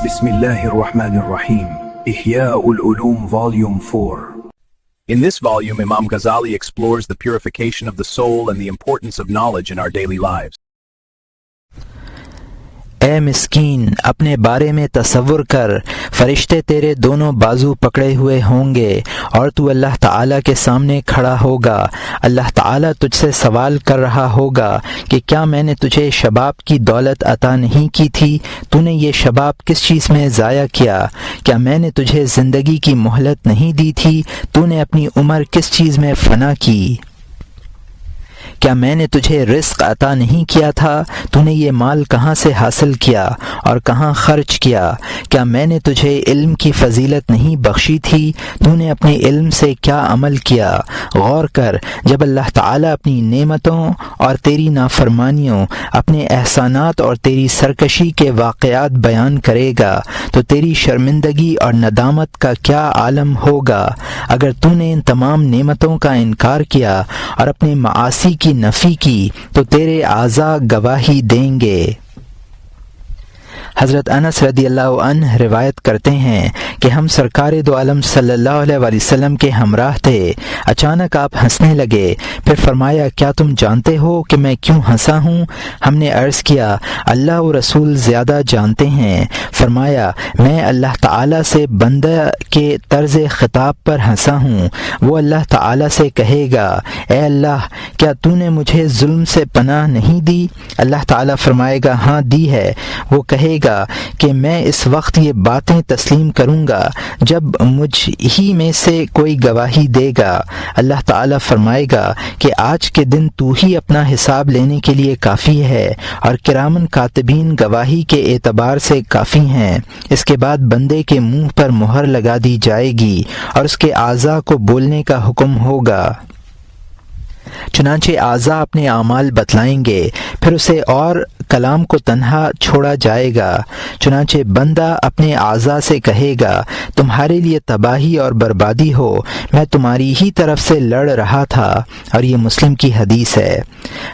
Bismillahir Rahmanir Rahim. Ihya'ul Ulum Volume 4. In this volume, Imam Ghazali explores the purification of the soul and the importance of knowledge in our daily lives. اے مسکین، اپنے بارے میں تصور کر، فرشتے تیرے دونوں بازو پکڑے ہوئے ہوں گے اور تو اللہ تعالیٰ کے سامنے کھڑا ہوگا۔ اللہ تعالیٰ تجھ سے سوال کر رہا ہوگا کہ کیا میں نے تجھے شباب کی دولت عطا نہیں کی تھی؟ تو نے یہ شباب کس چیز میں ضائع کیا؟ کیا میں نے تجھے زندگی کی مہلت نہیں دی تھی؟ تو نے اپنی عمر کس چیز میں فنا کی؟ کیا میں نے تجھے رزق عطا نہیں کیا تھا؟ تو نے یہ مال کہاں سے حاصل کیا اور کہاں خرچ کیا؟ کیا میں نے تجھے علم کی فضیلت نہیں بخشی تھی؟ تو نے اپنے علم سے کیا عمل کیا؟ غور کر، جب اللہ تعالیٰ اپنی نعمتوں اور تیری نافرمانیوں، اپنے احسانات اور تیری سرکشی کے واقعات بیان کرے گا تو تیری شرمندگی اور ندامت کا کیا عالم ہوگا۔ اگر تو نے ان تمام نعمتوں کا انکار کیا اور اپنے معاصی کی نفی کی تو تیرے اعضاء گواہی دیں گے۔ حضرت انس رضی اللہ عنہ روایت کرتے ہیں کہ ہم سرکار دو عالم صلی اللہ علیہ وسلم کے ہمراہ تھے۔ اچانک آپ ہنسنے لگے، پھر فرمایا کیا تم جانتے ہو کہ میں کیوں ہنسا ہوں؟ ہم نے عرض کیا اللہ و رسول زیادہ جانتے ہیں۔ فرمایا میں اللہ تعالیٰ سے بندہ کے طرز خطاب پر ہنسا ہوں۔ وہ اللہ تعالیٰ سے کہے گا اے اللہ، کیا تو نے مجھے ظلم سے پناہ نہیں دی؟ اللہ تعالیٰ فرمائے گا ہاں دی ہے۔ وہ کہے گا کہ میں اس وقت یہ باتیں تسلیم کروں گا جب مجھ ہی میں سے کوئی گواہی دے گا۔ اللہ تعالیٰ فرمائے گا کہ آج کے دن تو ہی اپنا حساب لینے کے لیے کافی ہے اور کرامن کاتبین گواہی کے اعتبار سے کافی ہیں۔ اس کے بعد بندے کے منہ پر مہر لگا دی جائے گی اور اس کے اعضاء کو بولنے کا حکم ہوگا۔ چنانچہ اعضاء اپنے اعمال بتلائیں گے، پھر اسے اور کلام کو تنہا چھوڑا جائے گا۔ چنانچہ بندہ اپنے اعضاء سے کہے گا تمہارے لیے تباہی اور بربادی ہو، میں تمہاری ہی طرف سے لڑ رہا تھا، اور یہ مسلم کی حدیث ہے۔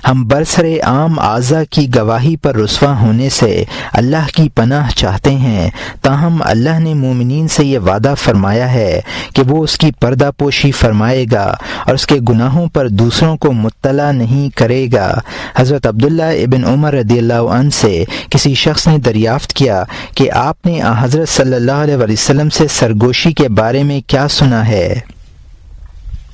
ہم برسر عام اعضاء کی گواہی پر رسوا ہونے سے اللہ کی پناہ چاہتے ہیں، تاہم اللہ نے مومنین سے یہ وعدہ فرمایا ہے کہ وہ اس کی پردہ پوشی فرمائے گا اور اس کے گناہوں پر دوسروں کو مطلع نہیں کرے گا۔ حضرت عبداللہ ابن عمر رضی اللہ عنہ سے کسی شخص نے دریافت کیا کہ آپ نے حضرت صلی اللہ علیہ وسلم سے سرگوشی کے بارے میں کیا سنا ہے؟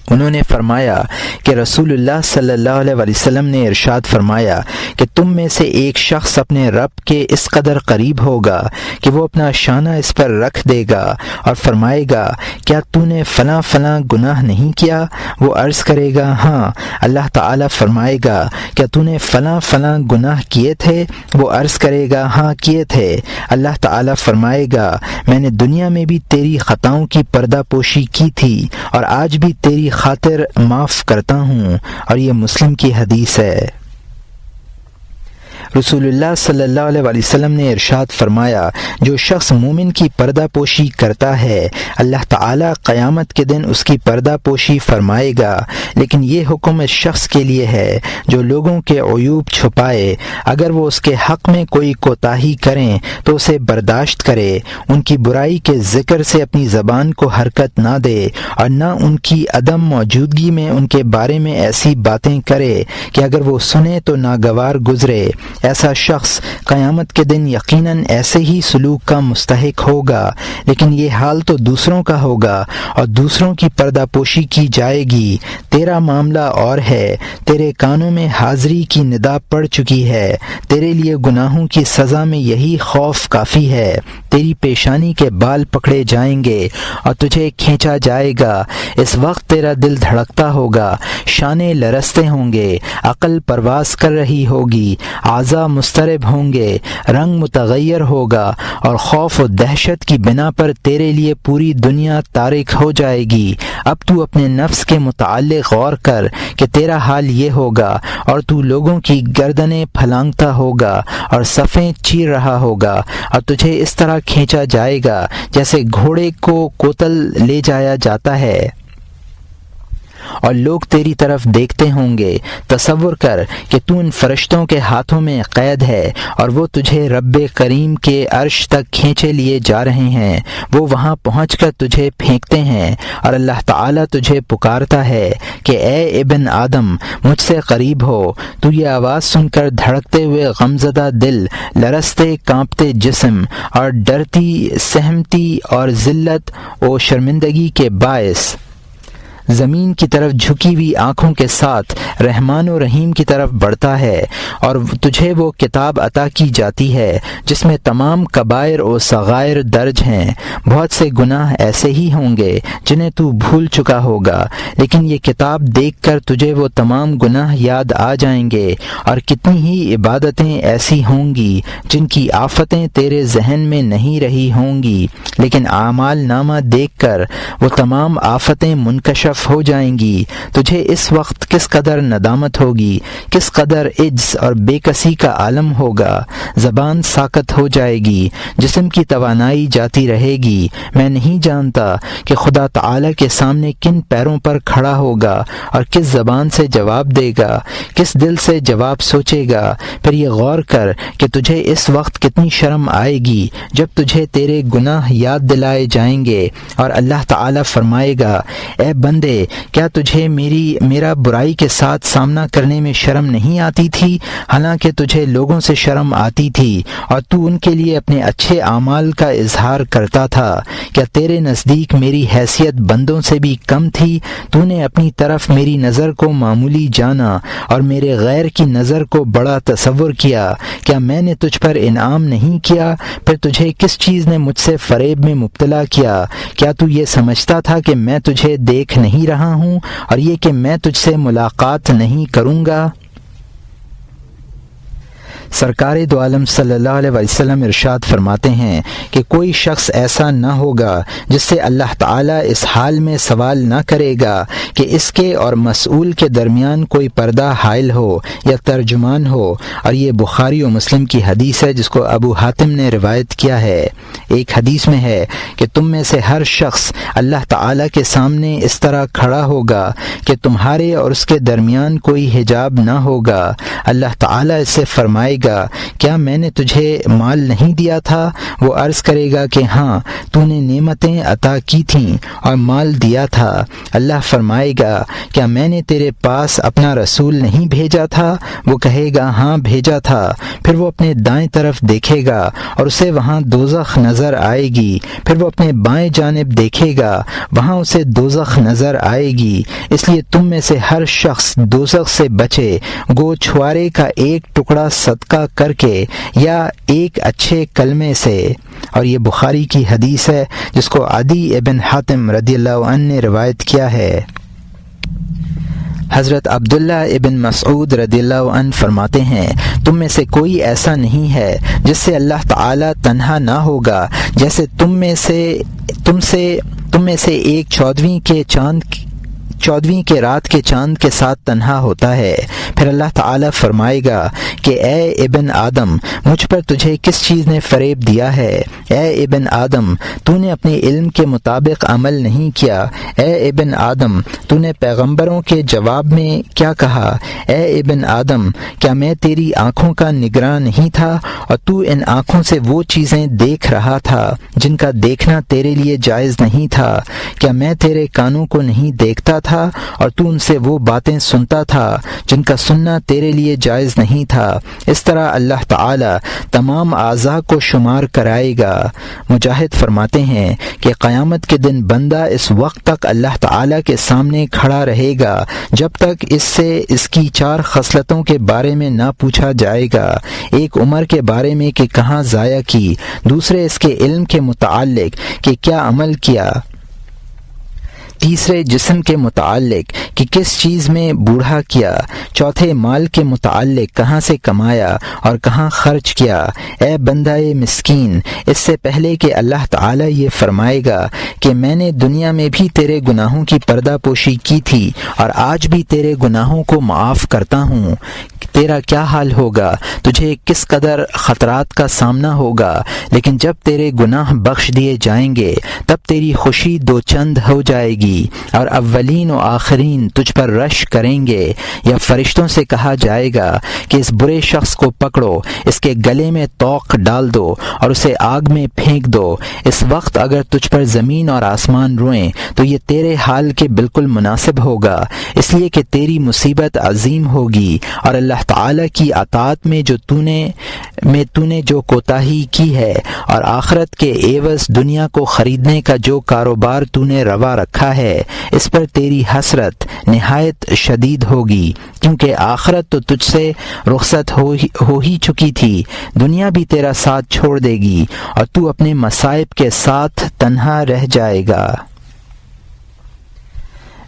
انہوں نے فرمایا کہ رسول اللہ صلی اللہ علیہ وسلم نے ارشاد فرمایا کہ تم میں سے ایک شخص اپنے رب کے اس قدر قریب ہوگا کہ وہ اپنا شانہ اس پر رکھ دے گا اور فرمائے گا کیا تو نے فلاں فلاں گناہ نہیں کیا؟ وہ عرض کرے گا ہاں۔ اللہ تعالیٰ فرمائے گا کیا تو نے فلاں فلاں گناہ کیے تھے؟ وہ عرض کرے گا ہاں کیے تھے۔ اللہ تعالیٰ فرمائے گا میں نے دنیا میں بھی تیری خطاؤں کی پردہ پوشی کی تھی اور آج بھی تیری خاطر معاف کرتا ہوں، اور یہ مسلم کی حدیث ہے۔ رسول اللہ صلی اللہ علیہ وسلم نے ارشاد فرمایا جو شخص مومن کی پردہ پوشی کرتا ہے اللہ تعالیٰ قیامت کے دن اس کی پردہ پوشی فرمائے گا، لیکن یہ حکم اس شخص کے لیے ہے جو لوگوں کے عیوب چھپائے۔ اگر وہ اس کے حق میں کوئی کوتاہی کریں تو اسے برداشت کرے، ان کی برائی کے ذکر سے اپنی زبان کو حرکت نہ دے اور نہ ان کی عدم موجودگی میں ان کے بارے میں ایسی باتیں کرے کہ اگر وہ سنے تو ناگوار گزرے۔ ایسا شخص قیامت کے دن یقیناً ایسے ہی سلوک کا مستحق ہوگا، لیکن یہ حال تو دوسروں کا ہوگا اور دوسروں کی پردہ پوشی کی جائے گی۔ تیرا معاملہ اور ہے، تیرے کانوں میں حاضری کی ندا پڑ چکی ہے، تیرے لیے گناہوں کی سزا میں یہی خوف کافی ہے۔ تیری پیشانی کے بال پکڑے جائیں گے اور تجھے کھینچا جائے گا، اس وقت تیرا دل دھڑکتا ہوگا، شانے لرزتے ہوں گے، عقل پرواز کر رہی ہوگی، اعضاء مضطرب ہوں گے، رنگ متغیر ہوگا اور خوف و دہشت کی بنا پر تیرے لیے پوری دنیا تارک ہو جائے گی۔ اب تو اپنے نفس کے متعلق غور کر کہ تیرا حال یہ ہوگا اور تو لوگوں کی گردنیں پھلانگتا ہوگا اور صفیں چیر رہا ہوگا اور تجھے اس طرح کھینچا جائے گا جیسے گھوڑے کو کوتل لے جایا جاتا ہے۔ اور لوگ تیری طرف دیکھتے ہوں گے۔ تصور کر کہ تو ان فرشتوں کے ہاتھوں میں قید ہے اور وہ تجھے رب کریم کے عرش تک کھینچے لیے جا رہے ہیں۔ وہ وہاں پہنچ کر تجھے پھینکتے ہیں اور اللہ تعالیٰ تجھے پکارتا ہے کہ اے ابن آدم مجھ سے قریب ہو۔ تو یہ آواز سن کر دھڑکتے ہوئے غمزدہ دل، لرزتے کانپتے جسم اور ڈرتی سہمتی اور ذلت و شرمندگی کے باعث زمین کی طرف جھکی ہوئی آنکھوں کے ساتھ رحمان و رحیم کی طرف بڑھتا ہے، اور تجھے وہ کتاب عطا کی جاتی ہے جس میں تمام کبائر و صغائر درج ہیں۔ بہت سے گناہ ایسے ہی ہوں گے جنہیں تو بھول چکا ہوگا، لیکن یہ کتاب دیکھ کر تجھے وہ تمام گناہ یاد آ جائیں گے، اور کتنی ہی عبادتیں ایسی ہوں گی جن کی آفتیں تیرے ذہن میں نہیں رہی ہوں گی، لیکن اعمال نامہ دیکھ کر وہ تمام آفتیں منکشف ہو جائیں گی۔ تجھے اس وقت کس قدر ندامت ہوگی، کس قدر عجز اور بے کسی کا عالم ہوگا۔ زبان ساکت ہو جائے گی، جسم کی توانائی جاتی رہے گی۔ میں نہیں جانتا کہ خدا تعالی کے سامنے کن پیروں پر کھڑا ہوگا اور کس زبان سے جواب دے گا، کس دل سے جواب سوچے گا۔ پھر یہ غور کر کہ تجھے اس وقت کتنی شرم آئے گی جب تجھے تیرے گناہ یاد دلائے جائیں گے اور اللہ تعالی فرمائے گا، اے بندے کیا تجھے میرا برائی کے ساتھ سامنا کرنے میں شرم نہیں آتی تھی، حالانکہ تجھے لوگوں سے شرم آتی تھی اور تو ان کے لیے اپنے اچھے اعمال کا اظہار کرتا تھا۔ کیا تیرے نزدیک میری حیثیت بندوں سے بھی کم تھی؟ تو نے اپنی طرف میری نظر کو معمولی جانا اور میرے غیر کی نظر کو بڑا تصور کیا۔ کیا میں نے تجھ پر انعام نہیں کیا؟ پھر تجھے کس چیز نے مجھ سے فریب میں مبتلا کیا؟ کیا تو یہ سمجھتا تھا کہ میں تجھے دیکھ نہیں رہا ہوں اور یہ کہ میں تجھ سے ملاقات نہیں کروں گا؟ سرکار دو عالم صلی اللہ علیہ وسلم ارشاد فرماتے ہیں کہ کوئی شخص ایسا نہ ہوگا جس سے اللہ تعالیٰ اس حال میں سوال نہ کرے گا کہ اس کے اور مسئول کے درمیان کوئی پردہ حائل ہو یا ترجمان ہو، اور یہ بخاری و مسلم کی حدیث ہے جس کو ابو حاتم نے روایت کیا ہے۔ ایک حدیث میں ہے کہ تم میں سے ہر شخص اللہ تعالیٰ کے سامنے اس طرح کھڑا ہوگا کہ تمہارے اور اس کے درمیان کوئی حجاب نہ ہوگا۔ اللہ تعالیٰ اس سے فرمائے گا، کیا میں نے تجھے مال نہیں دیا تھا؟ وہ عرض کرے گا کہ ہاں، تو نے نعمتیں عطا کی تھیں اور مال دیا تھا۔ اللہ فرمائے گا، کیا میں نے تیرے پاس اپنا رسول نہیں بھیجا تھا؟ وہ کہے گا ہاں بھیجا تھا۔ پھر وہ اپنے دائیں طرف دیکھے گا اور اسے وہاں دوزخ نظر آئے گی۔ پھر وہ اپنے بائیں جانب دیکھے گا، وہاں اسے دوزخ نظر آئے گی۔ اس لیے تم میں سے ہر شخص دوزخ سے بچے، گو چھوارے کا ایک ٹکڑا صدقہ کر کے یا ایک اچھے کلمے سے۔ اور یہ بخاری کی حدیث ہے جس کو عدی ابن حاتم رضی اللہ عنہ نے روایت کیا ہے۔ حضرت عبداللہ ابن مسعود رضی اللہ عنہ فرماتے ہیں، تم میں سے کوئی ایسا نہیں ہے جس سے اللہ تعالی تنہا نہ ہوگا، جیسے تم میں سے ایک چودھویں کے رات کے چاند کے ساتھ تنہا ہوتا ہے۔ پھر اللہ تعالیٰ فرمائے گا کہ اے ابن آدم مجھ پر تجھے کس چیز نے فریب دیا ہے؟ اے ابن آدم تو نے اپنے علم کے مطابق عمل نہیں کیا۔ اے ابن آدم تو نے پیغمبروں کے جواب میں کیا کہا؟ اے ابن آدم کیا میں تیری آنکھوں کا نگراں نہیں تھا اور تو ان آنکھوں سے وہ چیزیں دیکھ رہا تھا جن کا دیکھنا تیرے لیے جائز نہیں تھا؟ کیا میں تیرے کانوں کو نہیں دیکھتا تھا اور تو ان سے وہ باتیں سنتا تھا جن کا سننا تیرے لیے جائز نہیں تھا؟ اس طرح اللہ تعالی تمام اعضاء کو شمار کرائے گا۔ مجاہد فرماتے ہیں کہ قیامت کے دن بندہ اس وقت تک اللہ تعالی کے سامنے کھڑا رہے گا جب تک اس سے اس کی 4 خصلتوں کے بارے میں نہ پوچھا جائے گا۔ ایک عمر کے بارے میں کہ کہاں ضائع کی، دوسرے اس کے علم کے متعلق کہ کیا عمل کیا، تیسرے جسم کے متعلق کہ کس چیز میں بوڑھا کیا، چوتھے مال کے متعلق کہاں سے کمایا اور کہاں خرچ کیا۔ اے بندہ مسکین، اس سے پہلے کہ اللہ تعالیٰ یہ فرمائے گا کہ میں نے دنیا میں بھی تیرے گناہوں کی پردہ پوشی کی تھی اور آج بھی تیرے گناہوں کو معاف کرتا ہوں، تیرا کیا حال ہوگا، تجھے کس قدر خطرات کا سامنا ہوگا، لیکن جب تیرے گناہ بخش دیے جائیں گے تب تیری خوشی 2 چند ہو جائے گی اور اولین و آخرین شیاطین تجھ پر رش کریں گے، یا فرشتوں سے کہا جائے گا کہ اس برے شخص کو پکڑو، اس کے گلے میں توق ڈال دو اور اسے آگ میں پھینک دو۔ اس وقت اگر تجھ پر زمین اور آسمان روئیں تو یہ تیرے حال کے بالکل مناسب ہوگا، اس لیے کہ تیری مصیبت عظیم ہوگی، اور اللہ تعالیٰ کی اطاعت میں تو نے جو کوتاہی کی ہے، اور آخرت کے عوض دنیا کو خریدنے کا جو کاروبار تو نے روا رکھا ہے، اس پر تیری حسرت نہایت شدید ہوگی، کیونکہ آخرت تو تجھ سے رخصت ہو ہی چکی تھی، دنیا بھی تیرا ساتھ چھوڑ دے گی اور تو اپنے مصائب کے ساتھ تنہا رہ جائے گا۔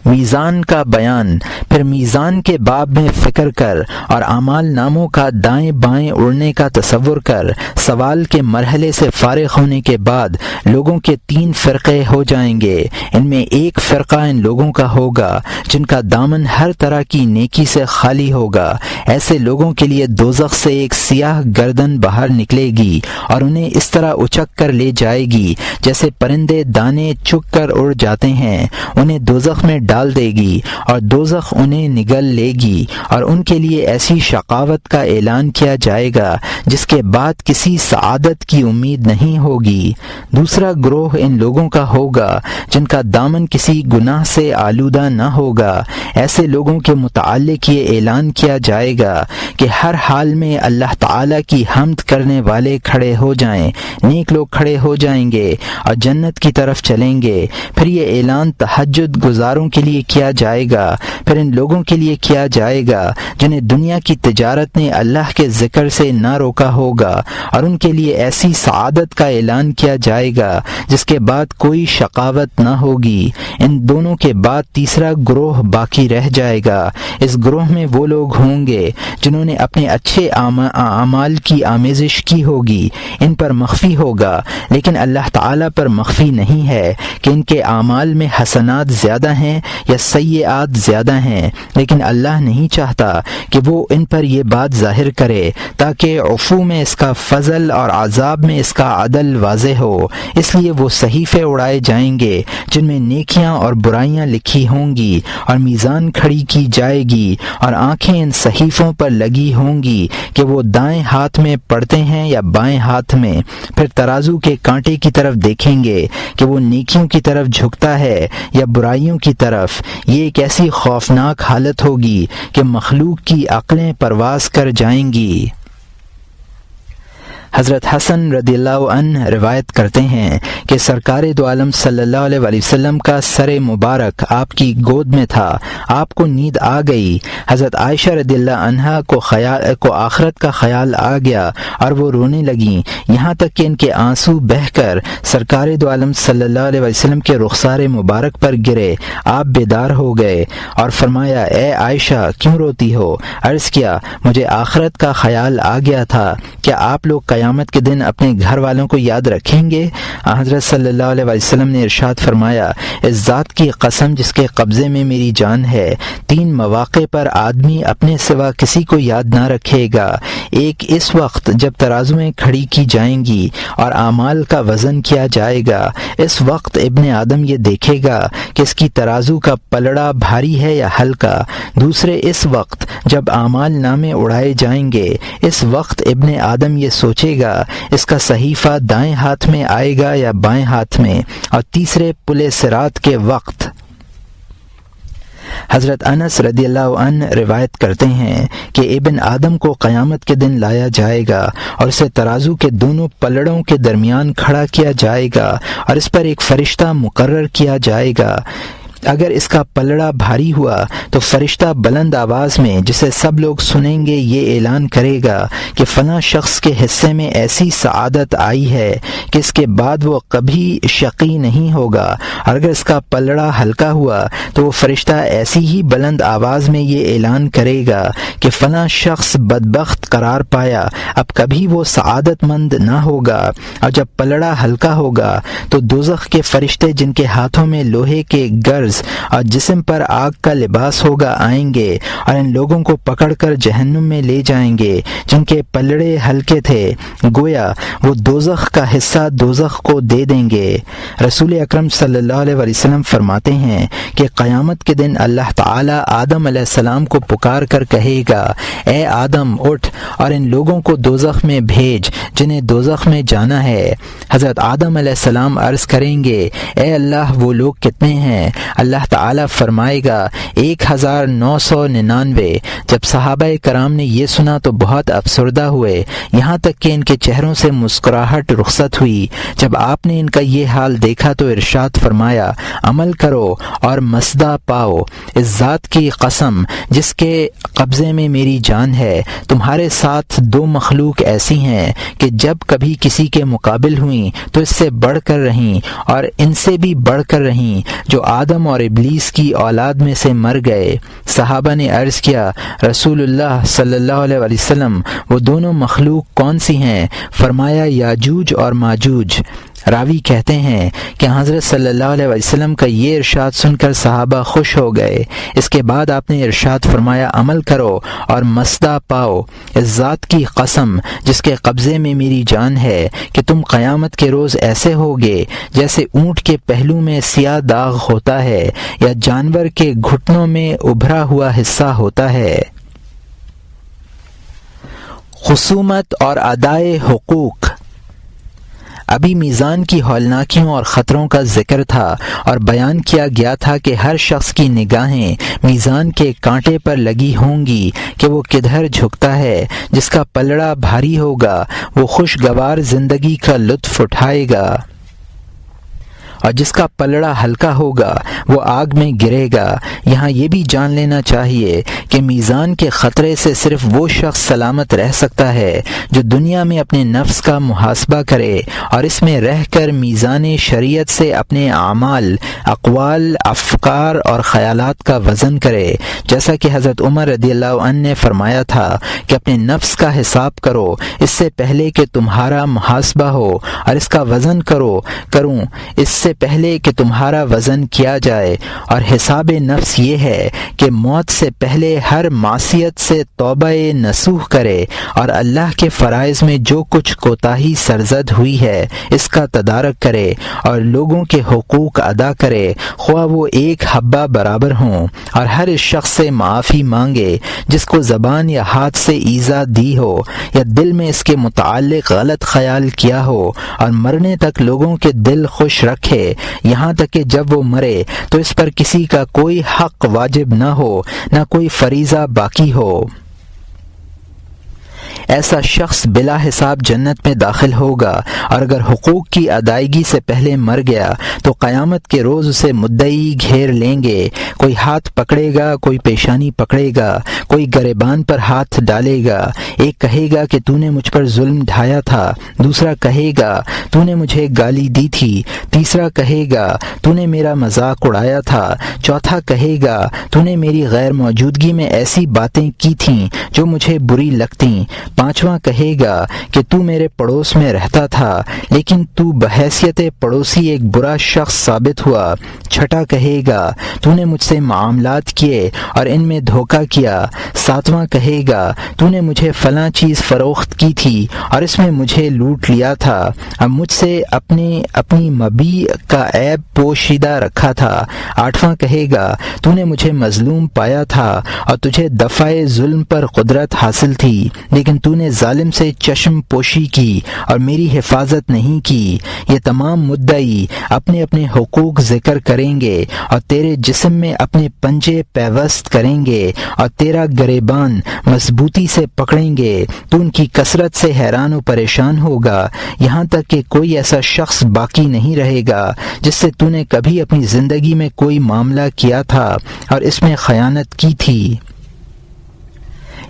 میزان کا بیان۔ پھر میزان کے باب میں فکر کر اور اعمال ناموں کا دائیں بائیں اڑنے کا تصور کر۔ سوال کے مرحلے سے فارغ ہونے کے بعد لوگوں کے 3 فرقے ہو جائیں گے۔ ان میں ایک فرقہ ان لوگوں کا ہوگا جن کا دامن ہر طرح کی نیکی سے خالی ہوگا۔ ایسے لوگوں کے لیے دوزخ سے ایک سیاہ گردن باہر نکلے گی اور انہیں اس طرح اچک کر لے جائے گی جیسے پرندے دانے چگ کر اڑ جاتے ہیں۔ انہیں دوزخ میں ڈال دے گی اور دوزخ انہیں نگل لے گی، اور ان کے لیے ایسی شقاوت کا اعلان کیا جائے گا جس کے بعد کسی سعادت کی امید نہیں ہوگی۔ دوسرا گروہ ان لوگوں کا ہوگا جن کا دامن کسی گناہ سے آلودہ نہ ہوگا۔ ایسے لوگوں کے متعلق یہ اعلان کیا جائے گا کہ ہر حال میں اللہ تعالیٰ کی حمد کرنے والے کھڑے ہو جائیں، نیک لوگ کھڑے ہو جائیں گے اور جنت کی طرف چلیں گے۔ پھر یہ اعلان تہجد گزاروں کے لیے کیا جائے گا۔ پھر ان لوگوں کے لیے کیا جائے گا جنہیں دنیا کی تجارت نے اللہ کے ذکر سے نہ روکا ہوگا، اور ان کے لیے ایسی سعادت کا اعلان کیا جائے گا جس کے بعد کوئی شقاوت نہ ہوگی۔ ان دونوں کے بعد تیسرا گروہ باقی رہ جائے گا۔ اس گروہ میں وہ لوگ ہوں گے جنہوں نے اپنے اچھے اعمال کی آمیزش کی ہوگی، ان پر مخفی ہوگا، لیکن اللہ تعالیٰ پر مخفی نہیں ہے کہ ان کے اعمال میں حسنات زیادہ ہیں یا سیئات زیادہ ہیں، لیکن اللہ نہیں چاہتا کہ وہ ان پر یہ بات ظاہر کرے تاکہ عفو میں اس کا فضل اور عذاب میں اس کا عدل واضح ہو۔ اس لیے وہ صحیفے اڑائے جائیں گے جن میں نیکیاں اور برائیاں لکھی ہوں گی، اور میزان کھڑی کی جائے گی، اور آنکھیں ان صحیفوں پر لگی ہوں گی کہ وہ دائیں ہاتھ میں پڑھتے ہیں یا بائیں ہاتھ میں۔ پھر ترازو کے کانٹے کی طرف دیکھیں گے کہ وہ نیکیوں کی طرف جھکتا ہے یا برائیوں کی طرف۔ یہ ایک ایسی خوفناک حالت ہوگی کہ مخلوق کی عقلیں پرواز کر جائیں گی۔ حضرت حسن رضی اللہ عنہ روایت کرتے ہیں کہ سرکار دو عالم صلی اللہ علیہ وسلم کا سر مبارک آپ کی گود میں تھا، آپ کو نیند آ گئی۔ حضرت عائشہ رضی اللہ عنہا کو آخرت کا خیال آ گیا اور وہ رونے لگیں، یہاں تک کہ ان کے آنسو بہہ کر سرکار دو عالم صلی اللہ علیہ وسلم کے رخسار مبارک پر گرے۔ آپ بیدار ہو گئے اور فرمایا، اے عائشہ کیوں روتی ہو؟ عرض کیا، مجھے آخرت کا خیال آ گیا تھا، کیا آپ لوگ قیامت کے دن اپنے گھر والوں کو یاد رکھیں گے؟ حضرت صلی اللہ علیہ وسلم نے ارشاد فرمایا، اس ذات کی قسم جس کے قبضے میں میری جان ہے، 3 مواقع پر آدمی اپنے سوا کسی کو یاد نہ رکھے گا۔ ایک اس وقت جب ترازویں کھڑی کی جائیں گی اور اعمال کا وزن کیا جائے گا، اس وقت ابن آدم یہ دیکھے گا کہ اس کی ترازو کا پلڑا بھاری ہے یا ہلکا۔ دوسرے اس وقت جب اعمال نامے اڑائے جائیں گے، اس وقت ابن آدم یہ سوچے گا اس کا صحیفہ دائیں ہاتھ میں آئے گا یا بائیں ہاتھ میں۔ اور تیسرے پل صراط کے وقت حضرت انس رضی اللہ عنہ روایت کرتے ہیں کہ ابن آدم کو قیامت کے دن لایا جائے گا اور اسے ترازو کے دونوں پلڑوں کے درمیان کھڑا کیا جائے گا اور اس پر ایک فرشتہ مقرر کیا جائے گا۔ اگر اس کا پلڑا بھاری ہوا تو فرشتہ بلند آواز میں، جسے سب لوگ سنیں گے، یہ اعلان کرے گا کہ فلاں شخص کے حصے میں ایسی سعادت آئی ہے کہ اس کے بعد وہ کبھی شقی نہیں ہوگا۔ اور اگر اس کا پلڑا ہلکا ہوا تو وہ فرشتہ ایسی ہی بلند آواز میں یہ اعلان کرے گا کہ فلاں شخص بدبخت قرار پایا، اب کبھی وہ سعادت مند نہ ہوگا۔ اور جب پلڑا ہلکا ہوگا تو دوزخ کے فرشتے جن کے ہاتھوں میں لوہے کے گرز حافظ اور جسم پر آگ کا لباس ہوگا آئیں گے اور ان لوگوں کو پکڑ کر جہنم میں لے جائیں گے جن کے پلڑے ہلکے تھے، گویا وہ دوزخ کا حصہ دوزخ کو دے دیں گے۔ رسول اکرم صلی اللہ علیہ وسلم فرماتے ہیں کہ قیامت کے دن اللہ تعالیٰ آدم علیہ السلام کو پکار کر کہے گا، اے آدم اٹھ اور ان لوگوں کو دوزخ میں بھیج جنہیں دوزخ میں جانا ہے۔ حضرت آدم علیہ السلام عرض کریں گے، اے اللہ وہ لوگ کتنے ہیں؟ اللہ تعالیٰ فرمائے گا 1999۔ جب صحابہ کرام نے یہ سنا تو بہت افسردہ ہوئے، یہاں تک کہ ان کے چہروں سے مسکراہٹ رخصت ہوئی۔ جب آپ نے ان کا یہ حال دیکھا تو ارشاد فرمایا، عمل کرو اور مصدع پاؤ، اس ذات کی قسم جس کے قبضے میں میری جان ہے، تمہارے ساتھ دو مخلوق ایسی ہیں کہ جب کبھی کسی کے مقابل ہوئیں تو اس سے بڑھ کر رہیں اور ان سے بھی بڑھ کر رہیں جو آدم اور ابلیس کی اولاد میں سے مر گئے۔ صحابہ نے عرض کیا، رسول اللہ صلی اللہ علیہ وسلم وہ دونوں مخلوق کون سی ہیں؟ فرمایا، یاجوج اور ماجوج۔ راوی کہتے ہیں کہ حضرت صلی اللہ علیہ وسلم کا یہ ارشاد سن کر صحابہ خوش ہو گئے۔ اس کے بعد آپ نے ارشاد فرمایا، عمل کرو اور مصدع پاؤ، اس ذات کی قسم جس کے قبضے میں میری جان ہے کہ تم قیامت کے روز ایسے ہوگے جیسے اونٹ کے پہلو میں سیاہ داغ ہوتا ہے یا جانور کے گھٹنوں میں ابھرا ہوا حصہ ہوتا ہے۔ خصومت اور ادائے حقوق۔ ابھی میزان کی ہولناکیوں اور خطروں کا ذکر تھا اور بیان کیا گیا تھا کہ ہر شخص کی نگاہیں میزان کے کانٹے پر لگی ہوں گی کہ وہ کدھر جھکتا ہے۔ جس کا پلڑا بھاری ہوگا وہ خوشگوار زندگی کا لطف اٹھائے گا اور جس کا پلڑا ہلکا ہوگا وہ آگ میں گرے گا۔ یہاں یہ بھی جان لینا چاہیے کہ میزان کے خطرے سے صرف وہ شخص سلامت رہ سکتا ہے جو دنیا میں اپنے نفس کا محاسبہ کرے اور اس میں رہ کر میزان شریعت سے اپنے اعمال، اقوال، افکار اور خیالات کا وزن کرے، جیسا کہ حضرت عمر رضی اللہ عنہ نے فرمایا تھا کہ اپنے نفس کا حساب کرو اس سے پہلے کہ تمہارا محاسبہ ہو، اور اس کا وزن کروں اس سے پہلے کہ تمہارا وزن کیا جائے۔ اور حساب نفس یہ ہے کہ موت سے پہلے ہر معصیت سے توبہ نصوح کرے اور اللہ کے فرائض میں جو کچھ کوتاہی سرزد ہوئی ہے اس کا تدارک کرے اور لوگوں کے حقوق ادا کرے، خواہ وہ ایک حبہ برابر ہوں، اور ہر اس شخص سے معافی مانگے جس کو زبان یا ہاتھ سے ایذا دی ہو یا دل میں اس کے متعلق غلط خیال کیا ہو، اور مرنے تک لوگوں کے دل خوش رکھے، یہاں تک کہ جب وہ مرے تو اس پر کسی کا کوئی حق واجب نہ ہو، نہ کوئی فریضہ باقی ہو۔ ایسا شخص بلا حساب جنت میں داخل ہوگا، اور اگر حقوق کی ادائیگی سے پہلے مر گیا تو قیامت کے روز اسے مدعی گھیر لیں گے۔ کوئی ہاتھ پکڑے گا، کوئی پیشانی پکڑے گا، کوئی گریبان پر ہاتھ ڈالے گا۔ ایک کہے گا کہ تو نے مجھ پر ظلم ڈھایا تھا، دوسرا کہے گا تو نے مجھے گالی دی تھی، تیسرا کہے گا تو نے میرا مذاق اڑایا تھا، چوتھا کہے گا تو نے میری غیر موجودگی میں ایسی باتیں کی تھیں جو مجھے بری لگتیں، پانچواں کہے گا کہ تو میرے پڑوس میں رہتا تھا لیکن تو بحیثیت پڑوسی ایک برا شخص ثابت ہوا، چھٹا کہے گا تو نے مجھ سے معاملات کیے اور ان میں دھوکہ کیا، ساتواں کہے گا تو نے مجھے فلاں چیز فروخت کی تھی اور اس میں مجھے لوٹ لیا تھا، اب مجھ سے اپنی مبیع کا عیب پوشیدہ رکھا تھا، آٹھواں کہے گا تو نے مجھے مظلوم پایا تھا اور تجھے دفع ظلم پر قدرت حاصل تھی، لیکن تو نے ظالم سے چشم پوشی کی اور میری حفاظت نہیں کی۔ یہ تمام مدعی اپنے اپنے حقوق ذکر کریں گے اور تیرے جسم میں اپنے پنجے پیوست کریں گے اور تیرا گریبان مضبوطی سے پکڑیں گے۔ تو ان کی کثرت سے حیران و پریشان ہوگا، یہاں تک کہ کوئی ایسا شخص باقی نہیں رہے گا جس سے تو نے کبھی اپنی زندگی میں کوئی معاملہ کیا تھا اور اس میں خیانت کی تھی۔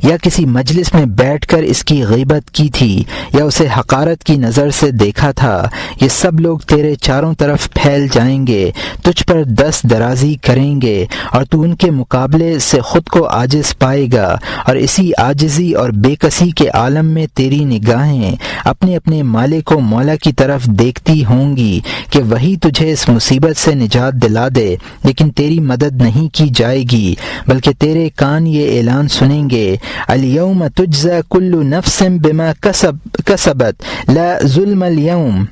یا کسی مجلس میں بیٹھ کر اس کی غیبت کی تھی یا اسے حقارت کی نظر سے دیکھا تھا، یہ سب لوگ تیرے چاروں طرف پھیل جائیں گے، تجھ پر دست درازی کریں گے اور تو ان کے مقابلے سے خود کو عاجز پائے گا، اور اسی عاجزی اور بے کسی کے عالم میں تیری نگاہیں اپنے اپنے مالک و مولا کی طرف دیکھتی ہوں گی کہ وہی تجھے اس مصیبت سے نجات دلا دے، لیکن تیری مدد نہیں کی جائے گی، بلکہ تیرے کان یہ اعلان سنیں گے، الیوم تجزا کل نفس بما کسبت لا ظلم اليوم۔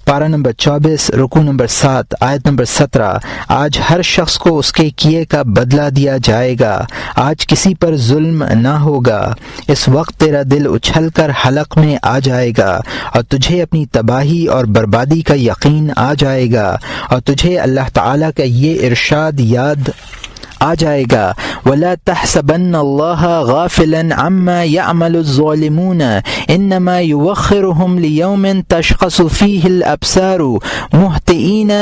پارہ نمبر 24 رکوع نمبر 7 آیت نمبر 17۔ آج ہر شخص کو اس کے کیے کا بدلہ دیا جائے گا، آج کسی پر ظلم نہ ہوگا۔ اس وقت تیرا دل اچھل کر حلق میں آ جائے گا اور تجھے اپنی تباہی اور بربادی کا یقین آ جائے گا، اور تجھے اللہ تعالیٰ کا یہ ارشاد یاد آ جائے گا، وَلَا تَحْسَبَنَّ اللَّهَ غَافِلًا عَمَّا يَعْمَلُ الظَّالِمُونَ إِنَّمَا يُوَخِّرُهُمْ لِيَوْمٍ تَشْخَصُ فِيهِ الْأَبْصَارُ مُهْطِعِينَ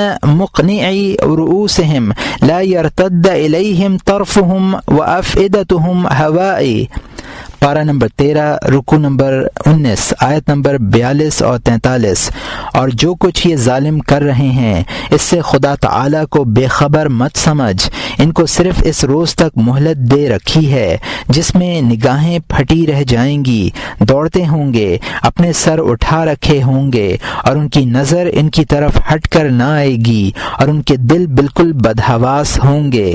مُقْنِعِي رُؤُوسِهِمْ لَا يَرْتَدَّ إِلَيْهِمْ طَرْفُهُمْ وَأَفْئِدَتُهُمْ هَوَاءٌ۔ پارہ نمبر 13 رکوع نمبر 19 آیت نمبر 42 اور 43۔ اور جو کچھ یہ ظالم کر رہے ہیں اس سے خدا تعالیٰ کو بے خبر مت سمجھ، ان کو صرف اس روز تک مہلت دے رکھی ہے جس میں نگاہیں پھٹی رہ جائیں گی، دوڑتے ہوں گے، اپنے سر اٹھا رکھے ہوں گے، اور ان کی نظر ان کی طرف ہٹ کر نہ آئے گی، اور ان کے دل بالکل بدحواس ہوں گے۔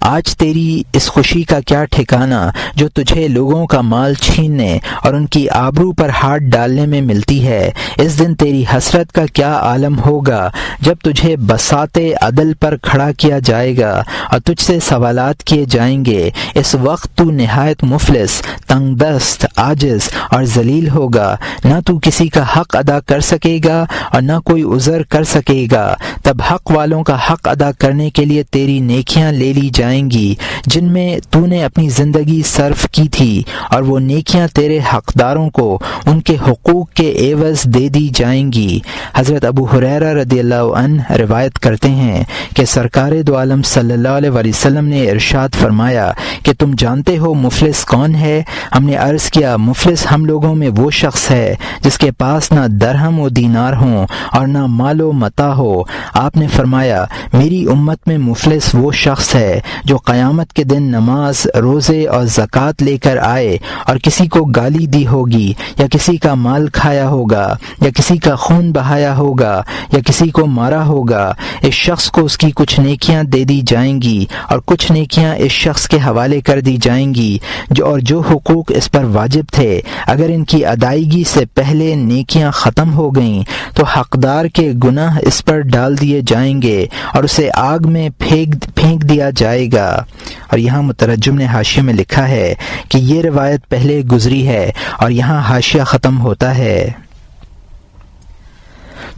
آج تیری اس خوشی کا کیا ٹھکانہ جو تجھے لوگوں کا مال چھیننے اور ان کی آبرو پر ہاتھ ڈالنے میں ملتی ہے، اس دن تیری حسرت کا کیا عالم ہوگا جب تجھے بساط عدل پر کھڑا کیا جائے گا اور تجھ سے سوالات کیے جائیں گے۔ اس وقت تو نہایت مفلس، تنگ دست، عاجز اور ذلیل ہوگا، نہ تو کسی کا حق ادا کر سکے گا اور نہ کوئی عذر کر سکے گا۔ تب حق والوں کا حق ادا کرنے کے لیے تیری نیکیاں لے لی جائیں گی جن میں تو نے اپنی زندگی صرف کی تھی، اور وہ نیکیاں تیرے حقداروں کو ان کے حقوق کے عوض دے دی جائیں گی۔ حضرت ابو ہریرہ رضی اللہ عنہ روایت کرتے ہیں کہ سرکار دو عالم صلی اللہ علیہ وسلم نے ارشاد فرمایا کہ تم جانتے ہو مفلس کون ہے؟ ہم نے عرض کیا، مفلس ہم لوگوں میں وہ شخص ہے جس کے پاس نہ درہم و دینار ہوں اور نہ مال و متاع ہو۔ آپ نے فرمایا، میری امت میں مفلس وہ شخص ہے جو قیامت کے دن نماز، روزے اور زکوٰۃ لے کر آئے اور کسی کو گالی دی ہوگی یا کسی کا مال کھایا ہوگا یا کسی کا خون بہایا ہوگا یا کسی کو مارا ہوگا۔ اس شخص کو اس کی کچھ نیکیاں دے دی جائیں گی اور کچھ نیکیاں اس شخص کے حوالے کر دی جائیں گی جو حقوق اس پر واجب تھے، اگر ان کی ادائیگی سے پہلے نیکیاں ختم ہو گئیں تو حقدار کے گناہ اس پر ڈال دیے جائیں گے اور اسے آگ میں پھینک دیا جائے گا۔ اور یہاں مترجم نے حاشیے میں لکھا ہے کہ یہ روایت پہلے گزری ہے، اور یہاں حاشیہ ختم ہوتا ہے۔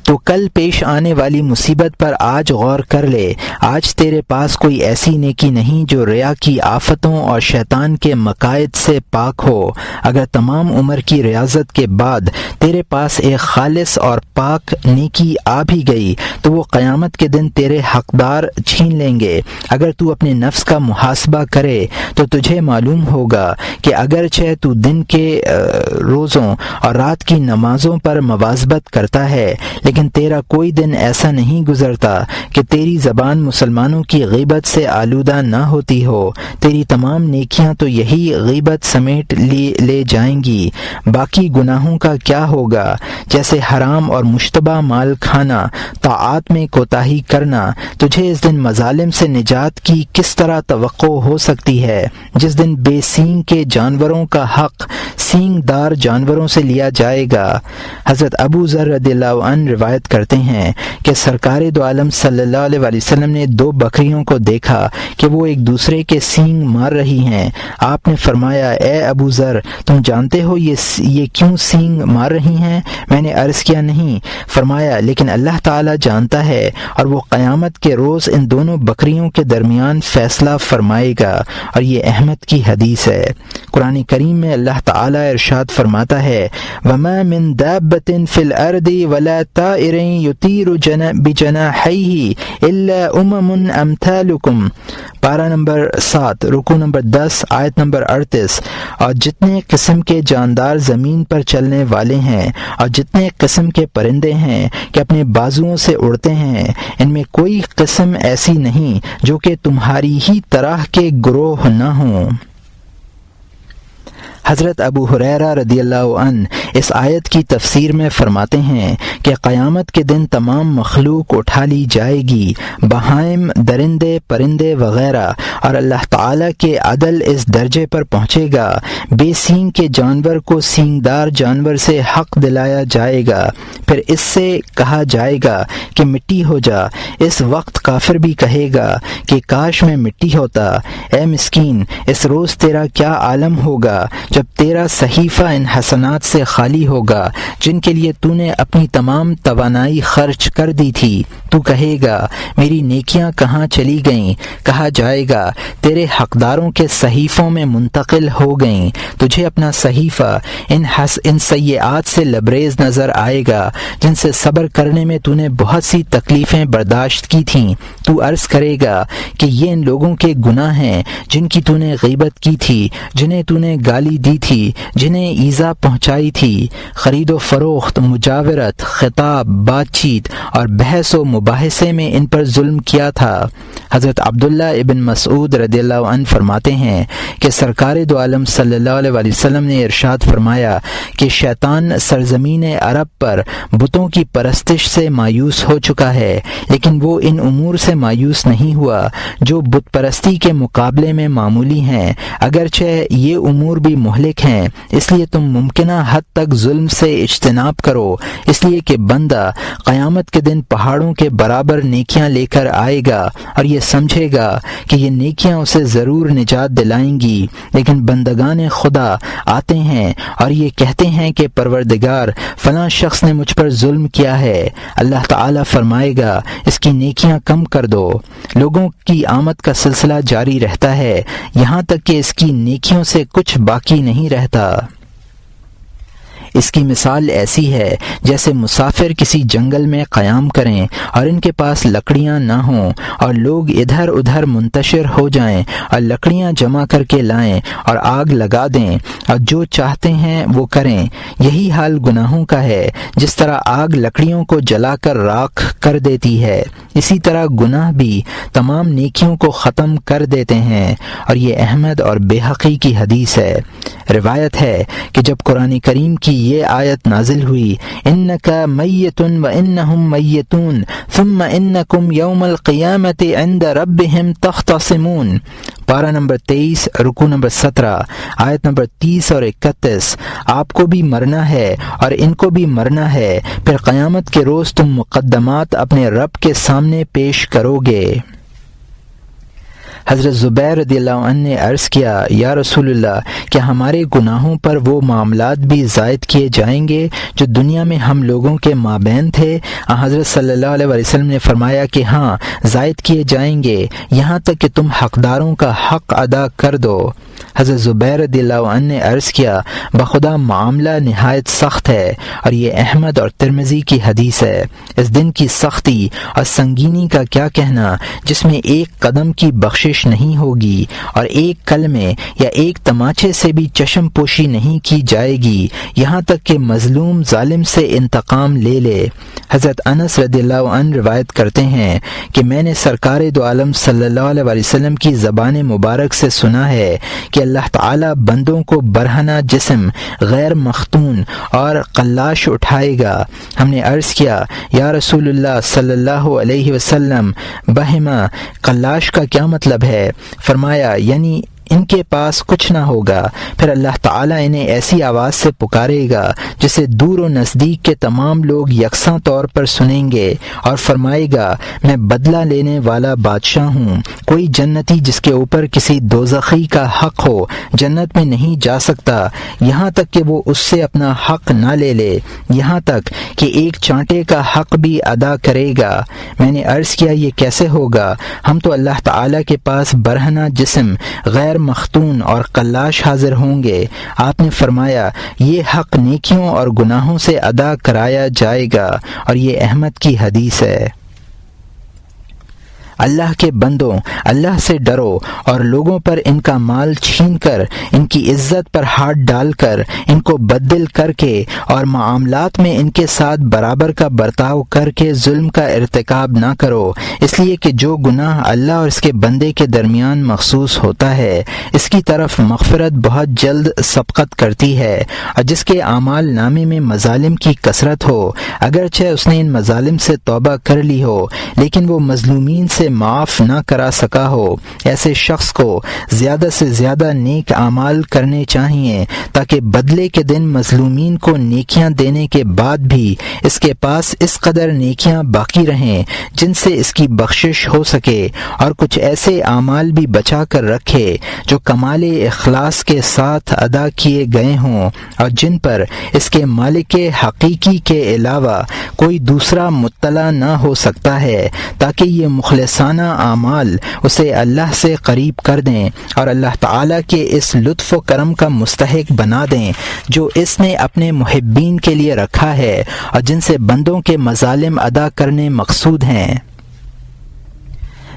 تو کل پیش آنے والی مصیبت پر آج غور کر لے۔ آج تیرے پاس کوئی ایسی نیکی نہیں جو ریا کی آفتوں اور شیطان کے مقائد سے پاک ہو۔ اگر تمام عمر کی ریاضت کے بعد تیرے پاس ایک خالص اور پاک نیکی آ بھی گئی تو وہ قیامت کے دن تیرے حقدار چھین لیں گے۔ اگر تو اپنے نفس کا محاسبہ کرے تو تجھے معلوم ہوگا کہ اگرچہ تو دن کے روزوں اور رات کی نمازوں پر مواظبت کرتا ہے، لیکن تیرا کوئی دن ایسا نہیں گزرتا کہ تیری زبان مسلمانوں کی غیبت سے آلودہ نہ ہوتی ہو۔ تیری تمام نیکیاں تو یہی غیبت سمیٹ لے جائیں گی۔ باقی گناہوں کا کیا ہوگا؟ جیسے حرام اور مشتبہ مال کھانا، طاعات میں کوتاہی کرنا، تجھے اس دن مظالم سے نجات کی کس طرح توقع ہو سکتی ہے جس دن بے سینگ کے جانوروں کا حق سینگ دار جانوروں سے لیا جائے گا۔ حضرت ابو ذر رضی اللہ عنہ روایت کرتے ہیں کہ سرکار دو عالم صلی اللہ علیہ وسلم نے دو بکریوں کو دیکھا کہ وہ ایک دوسرے کے سینگ مار رہی ہیں۔ آپ نے فرمایا، اے ابو ذر، تم جانتے ہو یہ کیوں سینگ مار رہی ہیں؟ میں نے عرض کیا، نہیں۔ فرمایا، لیکن اللہ تعالیٰ جانتا ہے، اور وہ قیامت کے روز ان دونوں بکریوں کے درمیان فیصلہ فرمائے گا۔ اور یہ احمد کی حدیث ہے۔ قرآن کریم میں اللہ تعالیٰ ارشاد فرماتا ہے، وَمَا مِن دَابَّةٍ فِي الْأَرْضِ وَلَا طائر یطیر بجناحیہ الا امم امثالکم، پارہ نمبر 7 رکوع نمبر 10 آیت نمبر 38۔ اور جتنے قسم کے جاندار زمین پر چلنے والے ہیں اور جتنے قسم کے پرندے ہیں کہ اپنے بازوؤں سے اڑتے ہیں، ان میں کوئی قسم ایسی نہیں جو کہ تمہاری ہی طرح کے گروہ نہ ہوں۔ حضرت ابو ہریرہ رضی اللہ عنہ اس آیت کی تفسیر میں فرماتے ہیں کہ قیامت کے دن تمام مخلوق اٹھا لی جائے گی، بہائم، درندے، پرندے وغیرہ، اور اللہ تعالیٰ کے عدل اس درجے پر پہنچے گا، بے سینگ کے جانور کو سینگدار جانور سے حق دلایا جائے گا، پھر اس سے کہا جائے گا کہ مٹی ہو جا۔ اس وقت کافر بھی کہے گا کہ کاش میں مٹی ہوتا۔ اے مسکین، اس روز تیرا کیا عالم ہوگا جب تیرا صحیفہ ان حسنات سے خالی ہوگا جن کے لیے تو نے اپنی تمام توانائی خرچ کر دی تھی۔ تو کہے گا میری نیکیاں کہاں چلی گئیں؟ کہا جائے گا تیرے حقداروں کے صحیفوں میں منتقل ہو گئیں۔ تجھے اپنا صحیفہ ان سیئات سے لبریز نظر آئے گا جن سے صبر کرنے میں تو نے بہت سی تکلیفیں برداشت کی تھیں۔ تو عرض کرے گا کہ یہ ان لوگوں کے گناہ ہیں جن کی تو نے غیبت کی تھی، جنہیں تو نے گالی دی تھی، جنہیں ایذا پہنچائی تھی، خرید و فروخت، مجاورت، خطاب، بات چیت اور بحث و مباحثے میں ان پر ظلم کیا تھا۔ حضرت عبداللہ ابن مسعود رضی اللہ عنہ فرماتے ہیں کہ سرکار دو عالم صلی اللہ علیہ وسلم نے ارشاد فرمایا کہ شیطان سرزمین عرب پر بتوں کی پرستش سے مایوس ہو چکا ہے، لیکن وہ ان امور سے مایوس نہیں ہوا جو بت پرستی کے مقابلے میں معمولی ہیں، اگرچہ یہ امور بھی مہلک ہیں۔ اس لیے تم ممکنہ حد تک ظلم سے اجتناب کرو، اس لیے کہ بندہ قیامت کے دن پہاڑوں کے برابر نیکیاں لے کر آئے گا اور یہ سمجھے گا کہ یہ نیکیاں اسے ضرور نجات دلائیں گی، لیکن بندگان خدا آتے ہیں اور یہ کہتے ہیں کہ پروردگار فلاں شخص نے مجھ پر ظلم کیا ہے۔ اللہ تعالیٰ فرمائے گا اس کی نیکیاں کم کر دو۔ لوگوں کی آمد کا سلسلہ جاری رہتا ہے یہاں تک کہ اس کی نیکیوں سے کچھ باقی نہیں رہتا۔ اس کی مثال ایسی ہے جیسے مسافر کسی جنگل میں قیام کریں اور ان کے پاس لکڑیاں نہ ہوں اور لوگ ادھر ادھر منتشر ہو جائیں اور لکڑیاں جمع کر کے لائیں اور آگ لگا دیں اور جو چاہتے ہیں وہ کریں۔ یہی حال گناہوں کا ہے، جس طرح آگ لکڑیوں کو جلا کر راکھ کر دیتی ہے، اسی طرح گناہ بھی تمام نیکیوں کو ختم کر دیتے ہیں۔ اور یہ احمد اور بیہقی کی حدیث ہے۔ روایت ہے کہ جب قرآن کریم کی یہ آیت نازل ہوئی، انک میت و انہم میتون ثم انکم یوم القیامت عند ربہم تختصمون، پارہ نمبر 23 رکوع نمبر 17 آیت نمبر 30 اور 31۔ آپ کو بھی مرنا ہے اور ان کو بھی مرنا ہے، پھر قیامت کے روز تم مقدمات اپنے رب کے سامنے پیش کرو گے۔ حضرت زبیر رضی اللہ عنہ نے عرض کیا، یا رسول اللہ، کیا ہمارے گناہوں پر وہ معاملات بھی زائد کیے جائیں گے جو دنیا میں ہم لوگوں کے مابین تھے؟ حضرت صلی اللہ علیہ وسلم نے فرمایا کہ ہاں، زائد کیے جائیں گے، یہاں تک کہ تم حقداروں کا حق ادا کر دو۔ حضرت زبیر رضی اللہ عنہ نے عرض کیا، بخدا معاملہ نہایت سخت ہے، اور یہ احمد اور ترمذی کی حدیث ہے۔ اس دن کی سختی اور سنگینی کا کیا کہنا، جس میں ایک قدم کی بخشش نہیں ہوگی اور ایک کلمے یا ایک تماچے سے بھی چشم پوشی نہیں کی جائے گی، یہاں تک کہ مظلوم ظالم سے انتقام لے لے۔ حضرت انس رضی اللہ عنہ روایت کرتے ہیں کہ میں نے سرکار دو عالم صلی اللہ علیہ وسلم کی زبان مبارک سے سنا ہے کہ اللہ تعالیٰ بندوں کو برہنہ جسم، غیر مختون اور قلاش اٹھائے گا۔ ہم نے عرض کیا، یا رسول اللہ صلی اللہ علیہ وسلم، بہمہ قلاش کا کیا مطلب ہے؟ فرمایا، یعنی ان کے پاس کچھ نہ ہوگا، پھر اللہ تعالیٰ انہیں ایسی آواز سے پکارے گا جسے دور و نزدیک کے تمام لوگ یکساں طور پر سنیں گے، اور فرمائے گا، میں بدلہ لینے والا بادشاہ ہوں، کوئی جنتی جس کے اوپر کسی دوزخی کا حق ہو جنت میں نہیں جا سکتا یہاں تک کہ وہ اس سے اپنا حق نہ لے لے، یہاں تک کہ ایک چانٹے کا حق بھی ادا کرے گا۔ میں نے عرض کیا، یہ کیسے ہوگا؟ ہم تو اللہ تعالیٰ کے پاس برہنہ جسم، غیر مختون اور قلاش حاضر ہوں گے، آپ نے فرمایا یہ حق نیکیوں اور گناہوں سے ادا کرایا جائے گا، اور یہ احمد کی حدیث ہے۔ اللہ کے بندوں، اللہ سے ڈرو اور لوگوں پر ان کا مال چھین کر، ان کی عزت پر ہاتھ ڈال کر، ان کو بددل کر کے اور معاملات میں ان کے ساتھ برابر کا برتاؤ کر کے ظلم کا ارتکاب نہ کرو، اس لیے کہ جو گناہ اللہ اور اس کے بندے کے درمیان مخصوص ہوتا ہے اس کی طرف مغفرت بہت جلد سبقت کرتی ہے، اور جس کے اعمال نامے میں مظالم کی کثرت ہو، اگرچہ اس نے ان مظالم سے توبہ کر لی ہو لیکن وہ مظلومین سے معاف نہ کرا سکا ہو، ایسے شخص کو زیادہ سے زیادہ نیک اعمال کرنے چاہیے تاکہ بدلے کے دن مظلومین کو نیکیاں دینے کے بعد بھی اس کے پاس اس قدر نیکیاں باقی رہیں جن سے اس کی بخشش ہو سکے، اور کچھ ایسے اعمال بھی بچا کر رکھے جو کمال اخلاص کے ساتھ ادا کیے گئے ہوں اور جن پر اس کے مالک حقیقی کے علاوہ کوئی دوسرا مطلع نہ ہو سکتا ہے، تاکہ یہ مخلصانہ اعمال اسے اللہ سے قریب کر دیں اور اللہ تعالیٰ کے اس لطف و کرم کا مستحق بنا دیں جو اس نے اپنے محبین کے لیے رکھا ہے اور جن سے بندوں کے مظالم ادا کرنے مقصود ہیں۔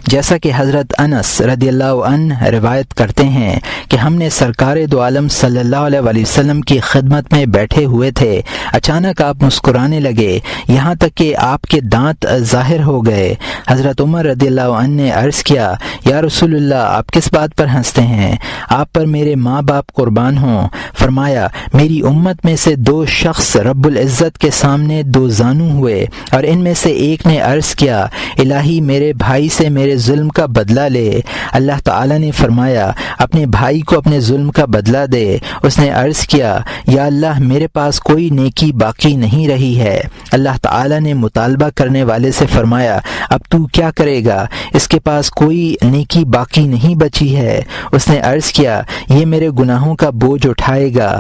جیسا کہ حضرت انس رضی اللہ عنہ روایت کرتے ہیں کہ ہم نے سرکار دو عالم صلی اللہ علیہ وسلم کی خدمت میں بیٹھے ہوئے تھے، اچانک آپ مسکرانے لگے یہاں تک کہ آپ کے دانت ظاہر ہو گئے۔ حضرت عمر رضی اللہ عنہ نے عرض کیا، یا رسول اللہ آپ کس بات پر ہنستے ہیں؟ آپ پر میرے ماں باپ قربان ہوں۔ فرمایا، میری امت میں سے دو شخص رب العزت کے سامنے دو زانو ہوئے، اور ان میں سے ایک نے عرض کیا، الہی میرے بھائی سے میرے ظلم کا بدلہ لے۔ اللہ تعالیٰ نے فرمایا، اپنے بھائی کو اپنے ظلم کا بدلہ دے۔ اس نے عرض کیا، یا اللہ میرے پاس کوئی نیکی باقی نہیں رہی ہے۔ اللہ تعالیٰ نے مطالبہ کرنے والے سے فرمایا، اب تو کیا کرے گا؟ اس کے پاس کوئی نیکی باقی نہیں بچی ہے۔ اس نے عرض کیا، یہ میرے گناہوں کا بوجھ اٹھائے گا۔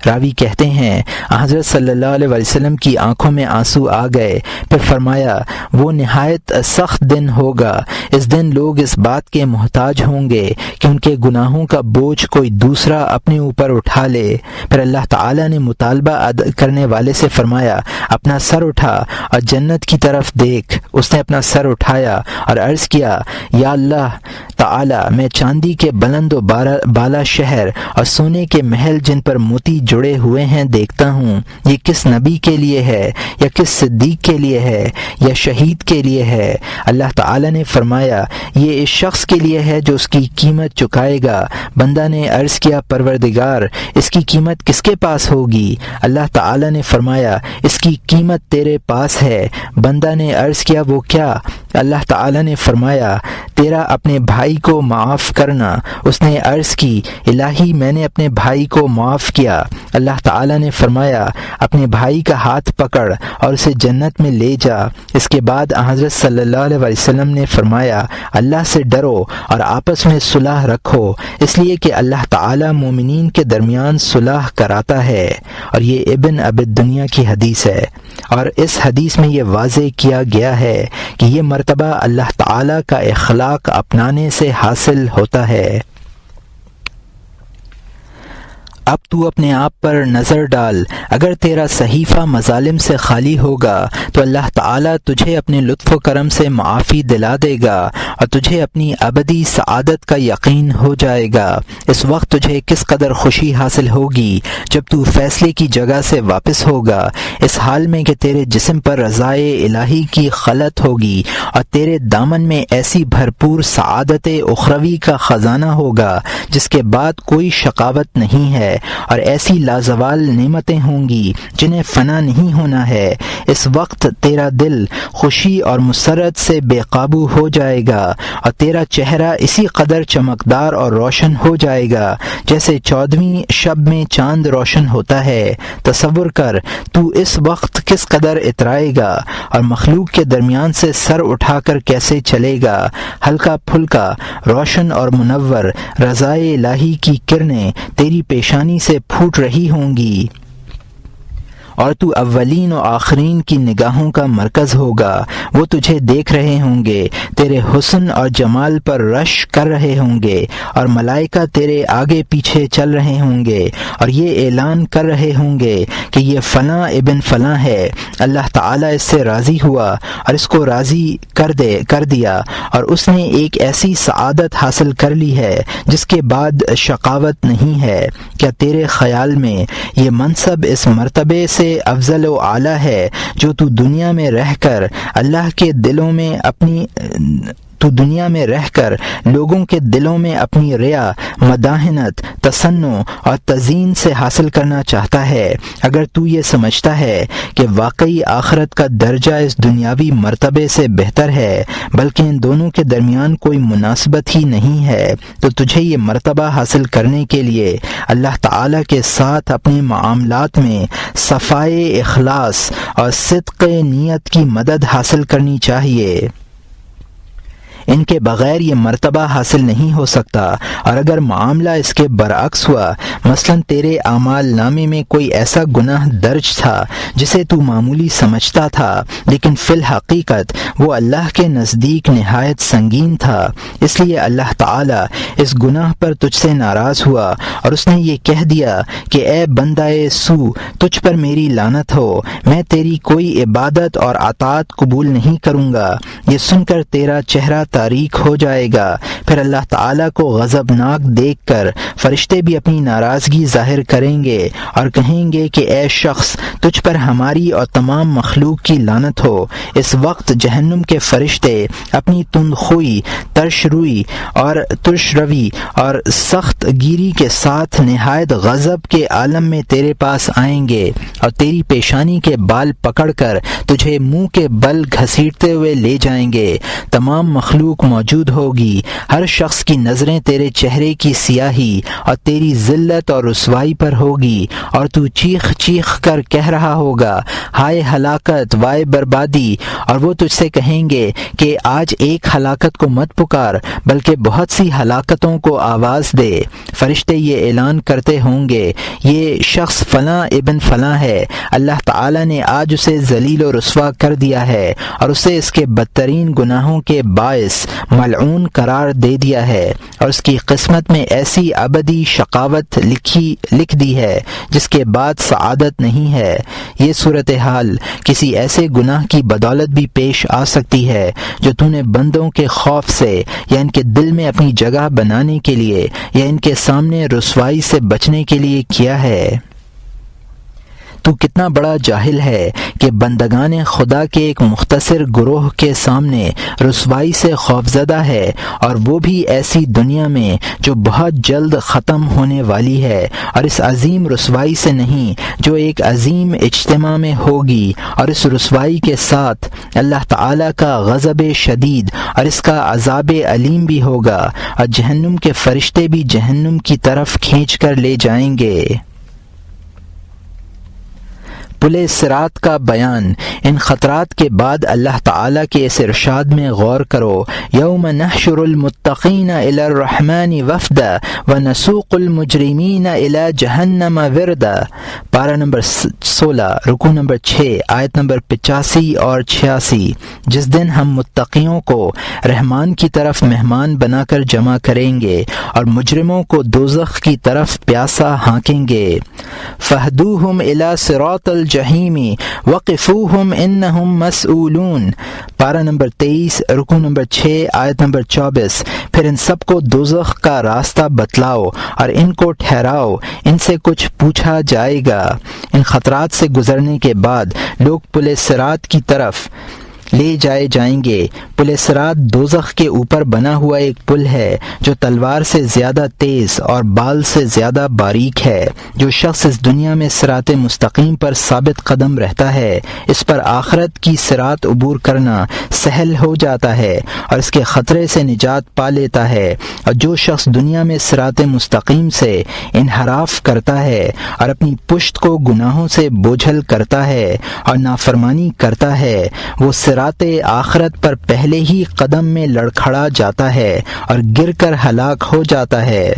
راوی کہتے ہیں حضرت صلی اللہ علیہ وسلم کی آنکھوں میں آنسو آ گئے، پھر فرمایا، وہ نہایت سخت دن ہوگا، اس دن لوگ اس بات کے محتاج ہوں گے کہ ان کے گناہوں کا بوجھ کوئی دوسرا اپنے اوپر اٹھا لے۔ پھر اللہ تعالیٰ نے مطالبہ کرنے والے سے فرمایا، اپنا سر اٹھا اور جنت کی طرف دیکھ۔ اس نے اپنا سر اٹھایا اور عرض کیا، یا اللہ تعالیٰ میں چاندی کے بلند و بالا شہر اور سونے کے محل جن پر موتی جڑے ہوئے ہیں دیکھتا ہوں، یہ کس نبی کے لیے ہے یا کس صدیق کے لیے ہے یا شہید کے لیے ہے؟ اللہ تعالیٰ نے فرمایا، یہ اس شخص کے لیے ہے جو اس کی قیمت چکائے گا۔ بندہ نے عرض کیا، پروردگار اس کی قیمت کس کے پاس ہوگی؟ اللہ تعالیٰ نے فرمایا، اس کی قیمت تیرے پاس ہے۔ بندہ نے عرض کیا، وہ کیا؟ اللہ تعالیٰ نے فرمایا، تیرا اپنے بھائی کو معاف کرنا۔ اس نے عرض کی، الہی میں نے اپنے بھائی کو معاف کیا۔ اللہ تعالیٰ نے فرمایا، اپنے بھائی کا ہاتھ پکڑ اور اسے جنت میں لے جا۔ اس کے بعد حضرت صلی اللہ علیہ وسلم نے فرمایا، اللہ سے ڈرو اور آپس میں صلح رکھو، اس لیے کہ اللہ تعالیٰ مومنین کے درمیان صلح کراتا ہے۔ اور یہ ابن ابی دنیا کی حدیث ہے، اور اس حدیث میں یہ واضح کیا گیا ہے کہ یہ مرتبہ اللہ تعالیٰ کا اخلاق اپنانے سے حاصل ہوتا ہے۔ اب تو اپنے آپ پر نظر ڈال، اگر تیرا صحیفہ مظالم سے خالی ہوگا تو اللہ تعالیٰ تجھے اپنے لطف و کرم سے معافی دلا دے گا اور تجھے اپنی ابدی سعادت کا یقین ہو جائے گا۔ اس وقت تجھے کس قدر خوشی حاصل ہوگی جب تو فیصلے کی جگہ سے واپس ہوگا، اس حال میں کہ تیرے جسم پر رضائے الہی کی خلط ہوگی اور تیرے دامن میں ایسی بھرپور سعادت اخروی کا خزانہ ہوگا جس کے بعد کوئی شقاوت نہیں ہے، اور ایسی لازوال نعمتیں ہوں گی جنہیں فنا نہیں ہونا ہے۔ اس وقت تیرا دل خوشی اور مسرت سے بے قابو ہو جائے گا اور تیرا چہرہ اسی قدر چمکدار اور روشن ہو جائے گا جیسے 14ویں شب میں چاند روشن ہوتا ہے۔ تصور کر تو اس وقت کس قدر اترائے گا اور مخلوق کے درمیان سے سر اٹھا کر کیسے چلے گا۔ ہلکا پھلکا روشن اور منور رضائے الہی کی کرنیں تیری پیشانی سے پھوٹ رہی ہوں گی، اور تو اولین و آخرین کی نگاہوں کا مرکز ہوگا۔ وہ تجھے دیکھ رہے ہوں گے، تیرے حسن اور جمال پر رش کر رہے ہوں گے، اور ملائکہ تیرے آگے پیچھے چل رہے ہوں گے اور یہ اعلان کر رہے ہوں گے کہ یہ فلاں ابن فلاں ہے، اللہ تعالیٰ اس سے راضی ہوا اور اس کو راضی کر دیا، اور اس نے ایک ایسی سعادت حاصل کر لی ہے جس کے بعد شقاوت نہیں ہے۔ کیا تیرے خیال میں یہ منصب اس مرتبے سے افضل و اعلیٰ ہے جو تو دنیا میں رہ کر لوگوں کے دلوں میں اپنی ریا، مداحنت، تصنع اور تزیین سے حاصل کرنا چاہتا ہے؟ اگر تو یہ سمجھتا ہے کہ واقعی آخرت کا درجہ اس دنیاوی مرتبے سے بہتر ہے بلکہ ان دونوں کے درمیان کوئی مناسبت ہی نہیں ہے، تو تجھے یہ مرتبہ حاصل کرنے کے لیے اللہ تعالیٰ کے ساتھ اپنے معاملات میں صفائے اخلاص اور صدق نیت کی مدد حاصل کرنی چاہیے۔ ان کے بغیر یہ مرتبہ حاصل نہیں ہو سکتا، اور اگر معاملہ اس کے برعکس ہوا، مثلا تیرے اعمال نامے میں کوئی ایسا گناہ درج تھا جسے تو معمولی سمجھتا تھا لیکن فی الحقیقت وہ اللہ کے نزدیک نہایت سنگین تھا، اس لیے اللہ تعالیٰ اس گناہ پر تجھ سے ناراض ہوا اور اس نے یہ کہہ دیا کہ اے بندہ سو، تجھ پر میری لعنت ہو، میں تیری کوئی عبادت اور اطاعت قبول نہیں کروں گا۔ یہ سن کر تیرا چہرہ تاریک ہو جائے گا، پھر اللہ تعالیٰ کو غضبناک دیکھ کر فرشتے بھی اپنی ناراضگی ظاہر کریں گے اور کہیں گے کہ اے شخص، تجھ پر ہماری اور تمام مخلوق کی لعنت ہو۔ اس وقت جہنم کے فرشتے اپنی تندخوئی، ترش روی اور سخت گیری کے ساتھ نہایت غضب کے عالم میں تیرے پاس آئیں گے اور تیری پیشانی کے بال پکڑ کر تجھے منہ کے بل گھسیٹتے ہوئے لے جائیں گے۔ تمام مخلوق موجود ہوگی، ہر شخص کی نظریں تیرے چہرے کی سیاہی اور تیری ذلت اور رسوائی پر ہوگی، اور تو چیخ چیخ کر کہہ رہا ہوگا ہائے ہلاکت، وائے بربادی، اور وہ تجھ سے کہیں گے کہ آج ایک ہلاکت کو مت پکار بلکہ بہت سی ہلاکتوں کو آواز دے۔ فرشتے یہ اعلان کرتے ہوں گے یہ شخص فلاں ابن فلاں ہے، اللہ تعالیٰ نے آج اسے ذلیل و رسوا کر دیا ہے اور اسے اس کے بدترین گناہوں کے باعث ملعون قرار دے دیا ہے، اور اس کی قسمت میں ایسی ابدی شقاوت لکھ دی ہے جس کے بعد سعادت نہیں ہے۔ یہ صورتحال کسی ایسے گناہ کی بدولت بھی پیش آ سکتی ہے جو تو نے بندوں کے خوف سے یا ان کے دل میں اپنی جگہ بنانے کے لیے یا ان کے سامنے رسوائی سے بچنے کے لیے کیا ہے۔ تو کتنا بڑا جاہل ہے کہ بندگان خدا کے ایک مختصر گروہ کے سامنے رسوائی سے خوفزدہ ہے، اور وہ بھی ایسی دنیا میں جو بہت جلد ختم ہونے والی ہے، اور اس عظیم رسوائی سے نہیں جو ایک عظیم اجتماع میں ہوگی، اور اس رسوائی کے ساتھ اللہ تعالیٰ کا غضب شدید اور اس کا عذاب علیم بھی ہوگا، اور جہنم کے فرشتے بھی جہنم کی طرف کھینچ کر لے جائیں گے۔ پل صراط کا بیان۔ ان خطرات کے بعد اللہ تعالیٰ کے اس ارشاد میں غور کرو، یوم نحشر المتقین الی الرحمن وفدا ونسوق المجرمین الی جہنم وردا۔ پارہ نمبر 16، رکوع نمبر 6، آیت نمبر 85 اور 86۔ جس دن ہم متقیوں کو رحمان کی طرف مہمان بنا کر جمع کریں گے اور مجرموں کو دوزخ کی طرف پیاسا ہانکیں گے۔ فہدوہم الی صراط الجحیم وقفوہم انہم مسئولون۔ پارہ نمبر 23، رکوع نمبر 6، آیت نمبر 24۔ پھر ان سب کو دوزخ کا راستہ بتلاؤ اور ان کو ٹھہراؤ، ان سے کچھ پوچھا جائے گا۔ ان خطرات سے گزرنے کے بعد لوگ پل صراط کی طرف لے جائے جائیں گے۔ پل صراط دوزخ کے اوپر بنا ہوا ایک پل ہے جو تلوار سے زیادہ تیز اور بال سے زیادہ باریک ہے۔ جو شخص اس دنیا میں صراط مستقیم پر ثابت قدم رہتا ہے، اس پر آخرت کی صراط عبور کرنا سہل ہو جاتا ہے اور اس کے خطرے سے نجات پا لیتا ہے، اور جو شخص دنیا میں صراط مستقیم سے انحراف کرتا ہے اور اپنی پشت کو گناہوں سے بوجھل کرتا ہے اور نافرمانی کرتا ہے، وہ صراط آخرت پر پہلے ہی قدم میں لڑکھڑا جاتا ہے اور گر کر ہلاک ہو جاتا ہے۔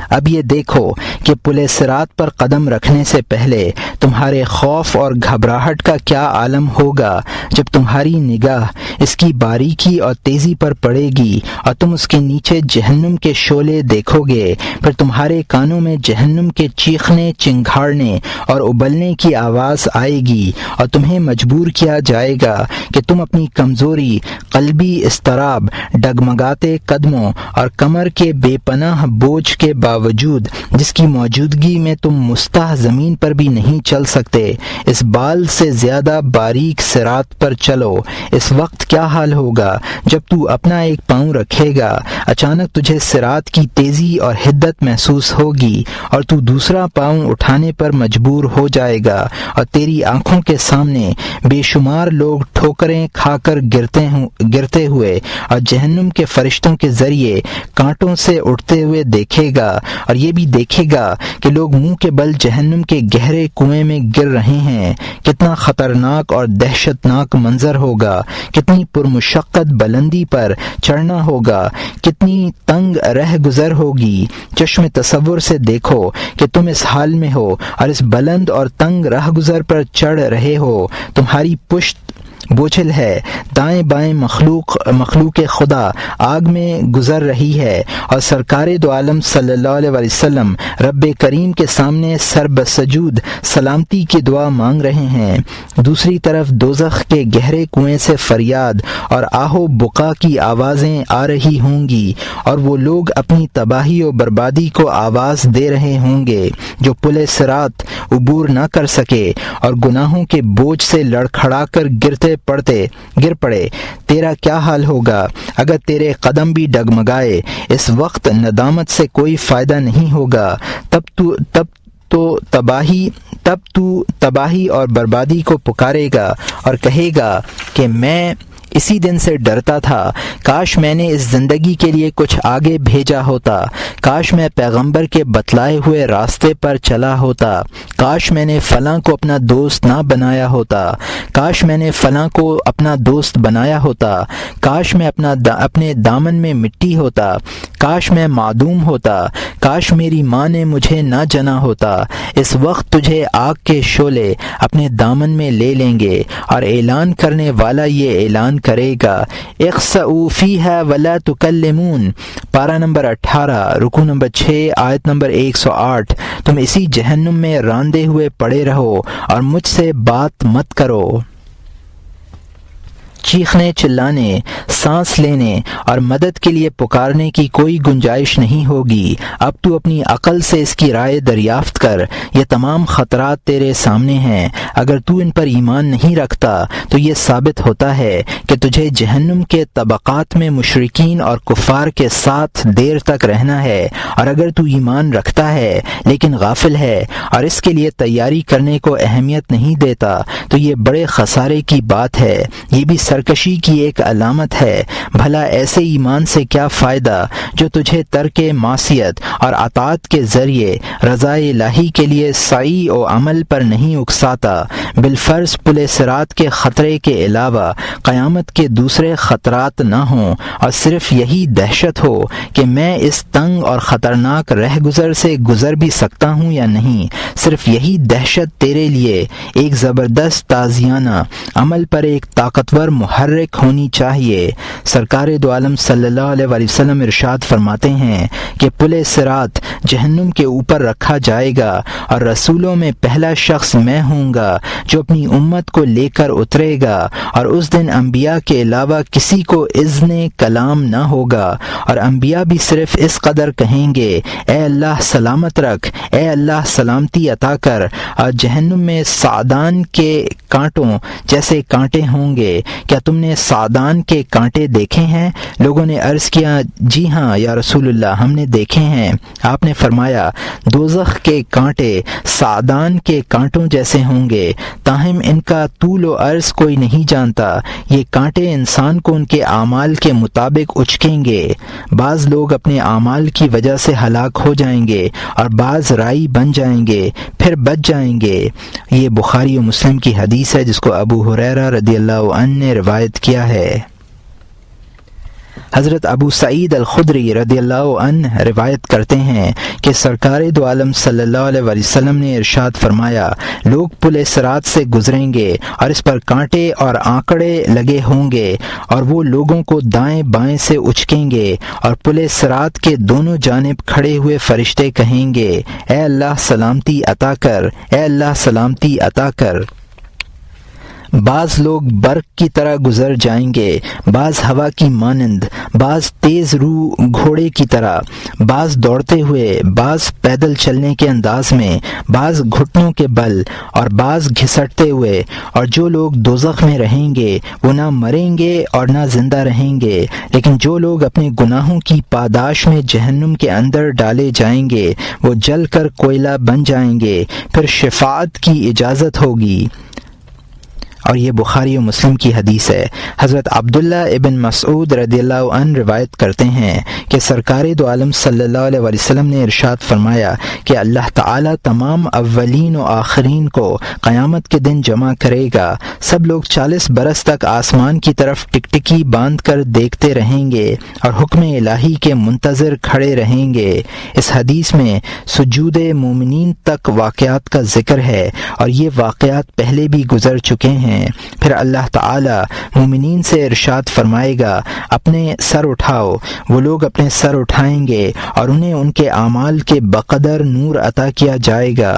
اب یہ دیکھو کہ پل صراط پر قدم رکھنے سے پہلے تمہارے خوف اور گھبراہٹ کا کیا عالم ہوگا جب تمہاری نگاہ اس کی باریکی اور تیزی پر پڑے گی اور تم اس کے نیچے جہنم کے شعلے دیکھو گے، پھر تمہارے کانوں میں جہنم کے چیخنے، چنگھاڑنے اور ابلنے کی آواز آئے گی، اور تمہیں مجبور کیا جائے گا کہ تم اپنی کمزوری، قلبی اضطراب، ڈگمگاتے قدموں اور کمر کے بے پناہ بوجھ کے باوجود، جس کی موجودگی میں تم مستح زمین پر بھی نہیں چل سکتے، اس بال سے زیادہ باریک صراط پر چلو۔ اس وقت کیا حال ہوگا جب تو اپنا ایک پاؤں رکھے گا، اچانک تجھے صراط کی تیزی اور حدت محسوس ہوگی اور تو دوسرا پاؤں اٹھانے پر مجبور ہو جائے گا، اور تیری آنکھوں کے سامنے بے شمار لوگ ٹھوکریں کھا کر گرتے ہوئے اور جہنم کے فرشتوں کے ذریعے کانٹوں سے اٹھتے ہوئے دیکھے گا، اور یہ بھی دیکھے گا کہ لوگ منہ کے بل جہنم کے گہرے کنویں میں گر رہے ہیں۔ کتنا خطرناک اور دہشت ناک منظر ہوگا، کتنی پرمشقت بلندی پر چڑھنا ہوگا، کتنی تنگ رہ گزر ہوگی۔ چشم تصور سے دیکھو کہ تم اس حال میں ہو اور اس بلند اور تنگ راہ گزر پر چڑھ رہے ہو، تمہاری پشت بوجھل ہے، دائیں بائیں مخلوق خدا آگ میں گزر رہی ہے، اور سرکار دو عالم صلی اللہ علیہ وسلم رب کریم کے سامنے سر بسجود سلامتی کی دعا مانگ رہے ہیں۔ دوسری طرف دوزخ کے گہرے کنویں سے فریاد اور آہو بکا کی آوازیں آ رہی ہوں گی، اور وہ لوگ اپنی تباہی و بربادی کو آواز دے رہے ہوں گے جو پل صراط عبور نہ کر سکے اور گناہوں کے بوجھ سے لڑکھڑا کر گر پڑے۔ تیرا کیا حال ہوگا اگر تیرے قدم بھی ڈگمگائے؟ اس وقت ندامت سے کوئی فائدہ نہیں ہوگا، تب تو تباہی اور بربادی کو پکارے گا اور کہے گا کہ میں اسی دن سے ڈرتا تھا، کاش میں نے اس زندگی کے لیے کچھ آگے بھیجا ہوتا، کاش میں پیغمبر کے بتلائے ہوئے راستے پر چلا ہوتا، کاش میں نے فلاں کو اپنا دوست نہ بنایا ہوتا، کاش میں نے فلاں کو اپنا دوست بنایا ہوتا، کاش میں اپنے دامن میں مٹی ہوتا، کاش میں معدوم ہوتا، کاش میری ماں نے مجھے نہ جنا ہوتا۔ اس وقت تجھے آگ کے شعلے اپنے دامن میں لے لیں گے، اور اعلان کرنے والا یہ اعلان کرے گا، اخسؤوا فیہا ولا تکلمون۔ پارہ نمبر 18، رکوع نمبر 6، آیت نمبر 108۔ تم اسی جہنم میں راندے ہوئے پڑے رہو اور مجھ سے بات مت کرو۔ چیخنے، چلانے، سانس لینے اور مدد کے لیے پکارنے کی کوئی گنجائش نہیں ہوگی۔ اب تو اپنی عقل سے اس کی رائے دریافت کر، یہ تمام خطرات تیرے سامنے ہیں۔ اگر تو ان پر ایمان نہیں رکھتا تو یہ ثابت ہوتا ہے کہ تجھے جہنم کے طبقات میں مشرکین اور کفار کے ساتھ دیر تک رہنا ہے، اور اگر تو ایمان رکھتا ہے لیکن غافل ہے اور اس کے لیے تیاری کرنے کو اہمیت نہیں دیتا تو یہ بڑے خسارے کی بات ہے، یہ بھی سرکشی کی ایک علامت ہے۔ بھلا ایسے ایمان سے کیا فائدہ جو تجھے ترک معصیت اور اطاعت کے ذریعے رضا الہی کے لیے سعی و عمل پر نہیں اکساتا؟ بالفرض پل صراط کے خطرے کے علاوہ قیامت کے دوسرے خطرات نہ ہوں، اور صرف یہی دہشت ہو کہ میں اس تنگ اور خطرناک رہ گزر سے گزر بھی سکتا ہوں یا نہیں، صرف یہی دہشت تیرے لیے ایک زبردست تازیانہ عمل پر ایک طاقتور محرک ہونی چاہیے۔ سرکار دو عالم صلی اللہ علیہ وسلم ارشاد فرماتے ہیں کہ پل صراط جہنم کے اوپر رکھا جائے گا، اور رسولوں میں پہلا شخص میں ہوں گا جو اپنی امت کو لے کر اترے گا، اور اس دن انبیاء کے علاوہ کسی کو اذن کلام نہ ہوگا، اور انبیاء بھی صرف اس قدر کہیں گے، اے اللہ سلامت رکھ، اے اللہ سلامتی عطا کر، اور جہنم میں سعدان کے کانٹوں جیسے کانٹے ہوں گے۔ کیا تم نے سعدان کے کانٹے دیکھے ہیں؟ لوگوں نے عرض کیا، جی ہاں یا رسول اللہ، ہم نے دیکھے ہیں۔ آپ نے فرمایا، دوزخ کے کانٹے سعدان کے کانٹوں جیسے ہوں گے، تاہم ان کا طول و عرض کوئی نہیں جانتا۔ یہ کانٹے انسان کو ان کے اعمال کے مطابق اچکیں گے۔ بعض لوگ اپنے اعمال کی وجہ سے ہلاک ہو جائیں گے اور بعض رائی بن جائیں گے، پھر بچ جائیں گے۔ یہ بخاری و مسلم کی حدیث ہے جس کو ابو ہریرہ رضی اللہ عنہ نے روایت کیا ہے۔ حضرت ابو سعید الخدری رضی اللہ عنہ روایت کرتے ہیں کہ سرکار دو عالم صلی اللہ علیہ وسلم نے ارشاد فرمایا، لوگ پل صراط سے گزریں گے اور اس پر کانٹے اور آنکڑے لگے ہوں گے، اور وہ لوگوں کو دائیں بائیں سے اچکیں گے، اور پل صراط کے دونوں جانب کھڑے ہوئے فرشتے کہیں گے، اے اللہ سلامتی عطا کر، اے اللہ سلامتی عطا کر۔ بعض لوگ برق کی طرح گزر جائیں گے، بعض ہوا کی مانند، بعض تیز رو گھوڑے کی طرح، بعض دوڑتے ہوئے، بعض پیدل چلنے کے انداز میں، بعض گھٹنوں کے بل اور بعض گھسٹتے ہوئے، اور جو لوگ دوزخ میں رہیں گے وہ نہ مریں گے اور نہ زندہ رہیں گے، لیکن جو لوگ اپنے گناہوں کی پاداش میں جہنم کے اندر ڈالے جائیں گے وہ جل کر کوئلہ بن جائیں گے، پھر شفاعت کی اجازت ہوگی۔ اور یہ بخاری و مسلم کی حدیث ہے۔ حضرت عبداللہ ابن مسعود رضی اللہ عنہ روایت کرتے ہیں کہ سرکار دو عالم صلی اللہ علیہ وسلم نے ارشاد فرمایا کہ اللہ تعالیٰ تمام اولین و آخرین کو قیامت کے دن جمع کرے گا، سب لوگ 40 برس تک آسمان کی طرف ٹکٹکی باندھ کر دیکھتے رہیں گے اور حکم الہی کے منتظر کھڑے رہیں گے۔ اس حدیث میں سجود مومنین تک واقعات کا ذکر ہے، اور یہ واقعات پہلے بھی گزر چکے ہیں۔ پھر اللہ تعالی مومنین سے ارشاد فرمائے گا، اپنے سر اٹھاؤ۔ وہ لوگ اپنے سر اٹھائیں گے اور انہیں ان کے اعمال کے بقدر نور عطا کیا جائے گا۔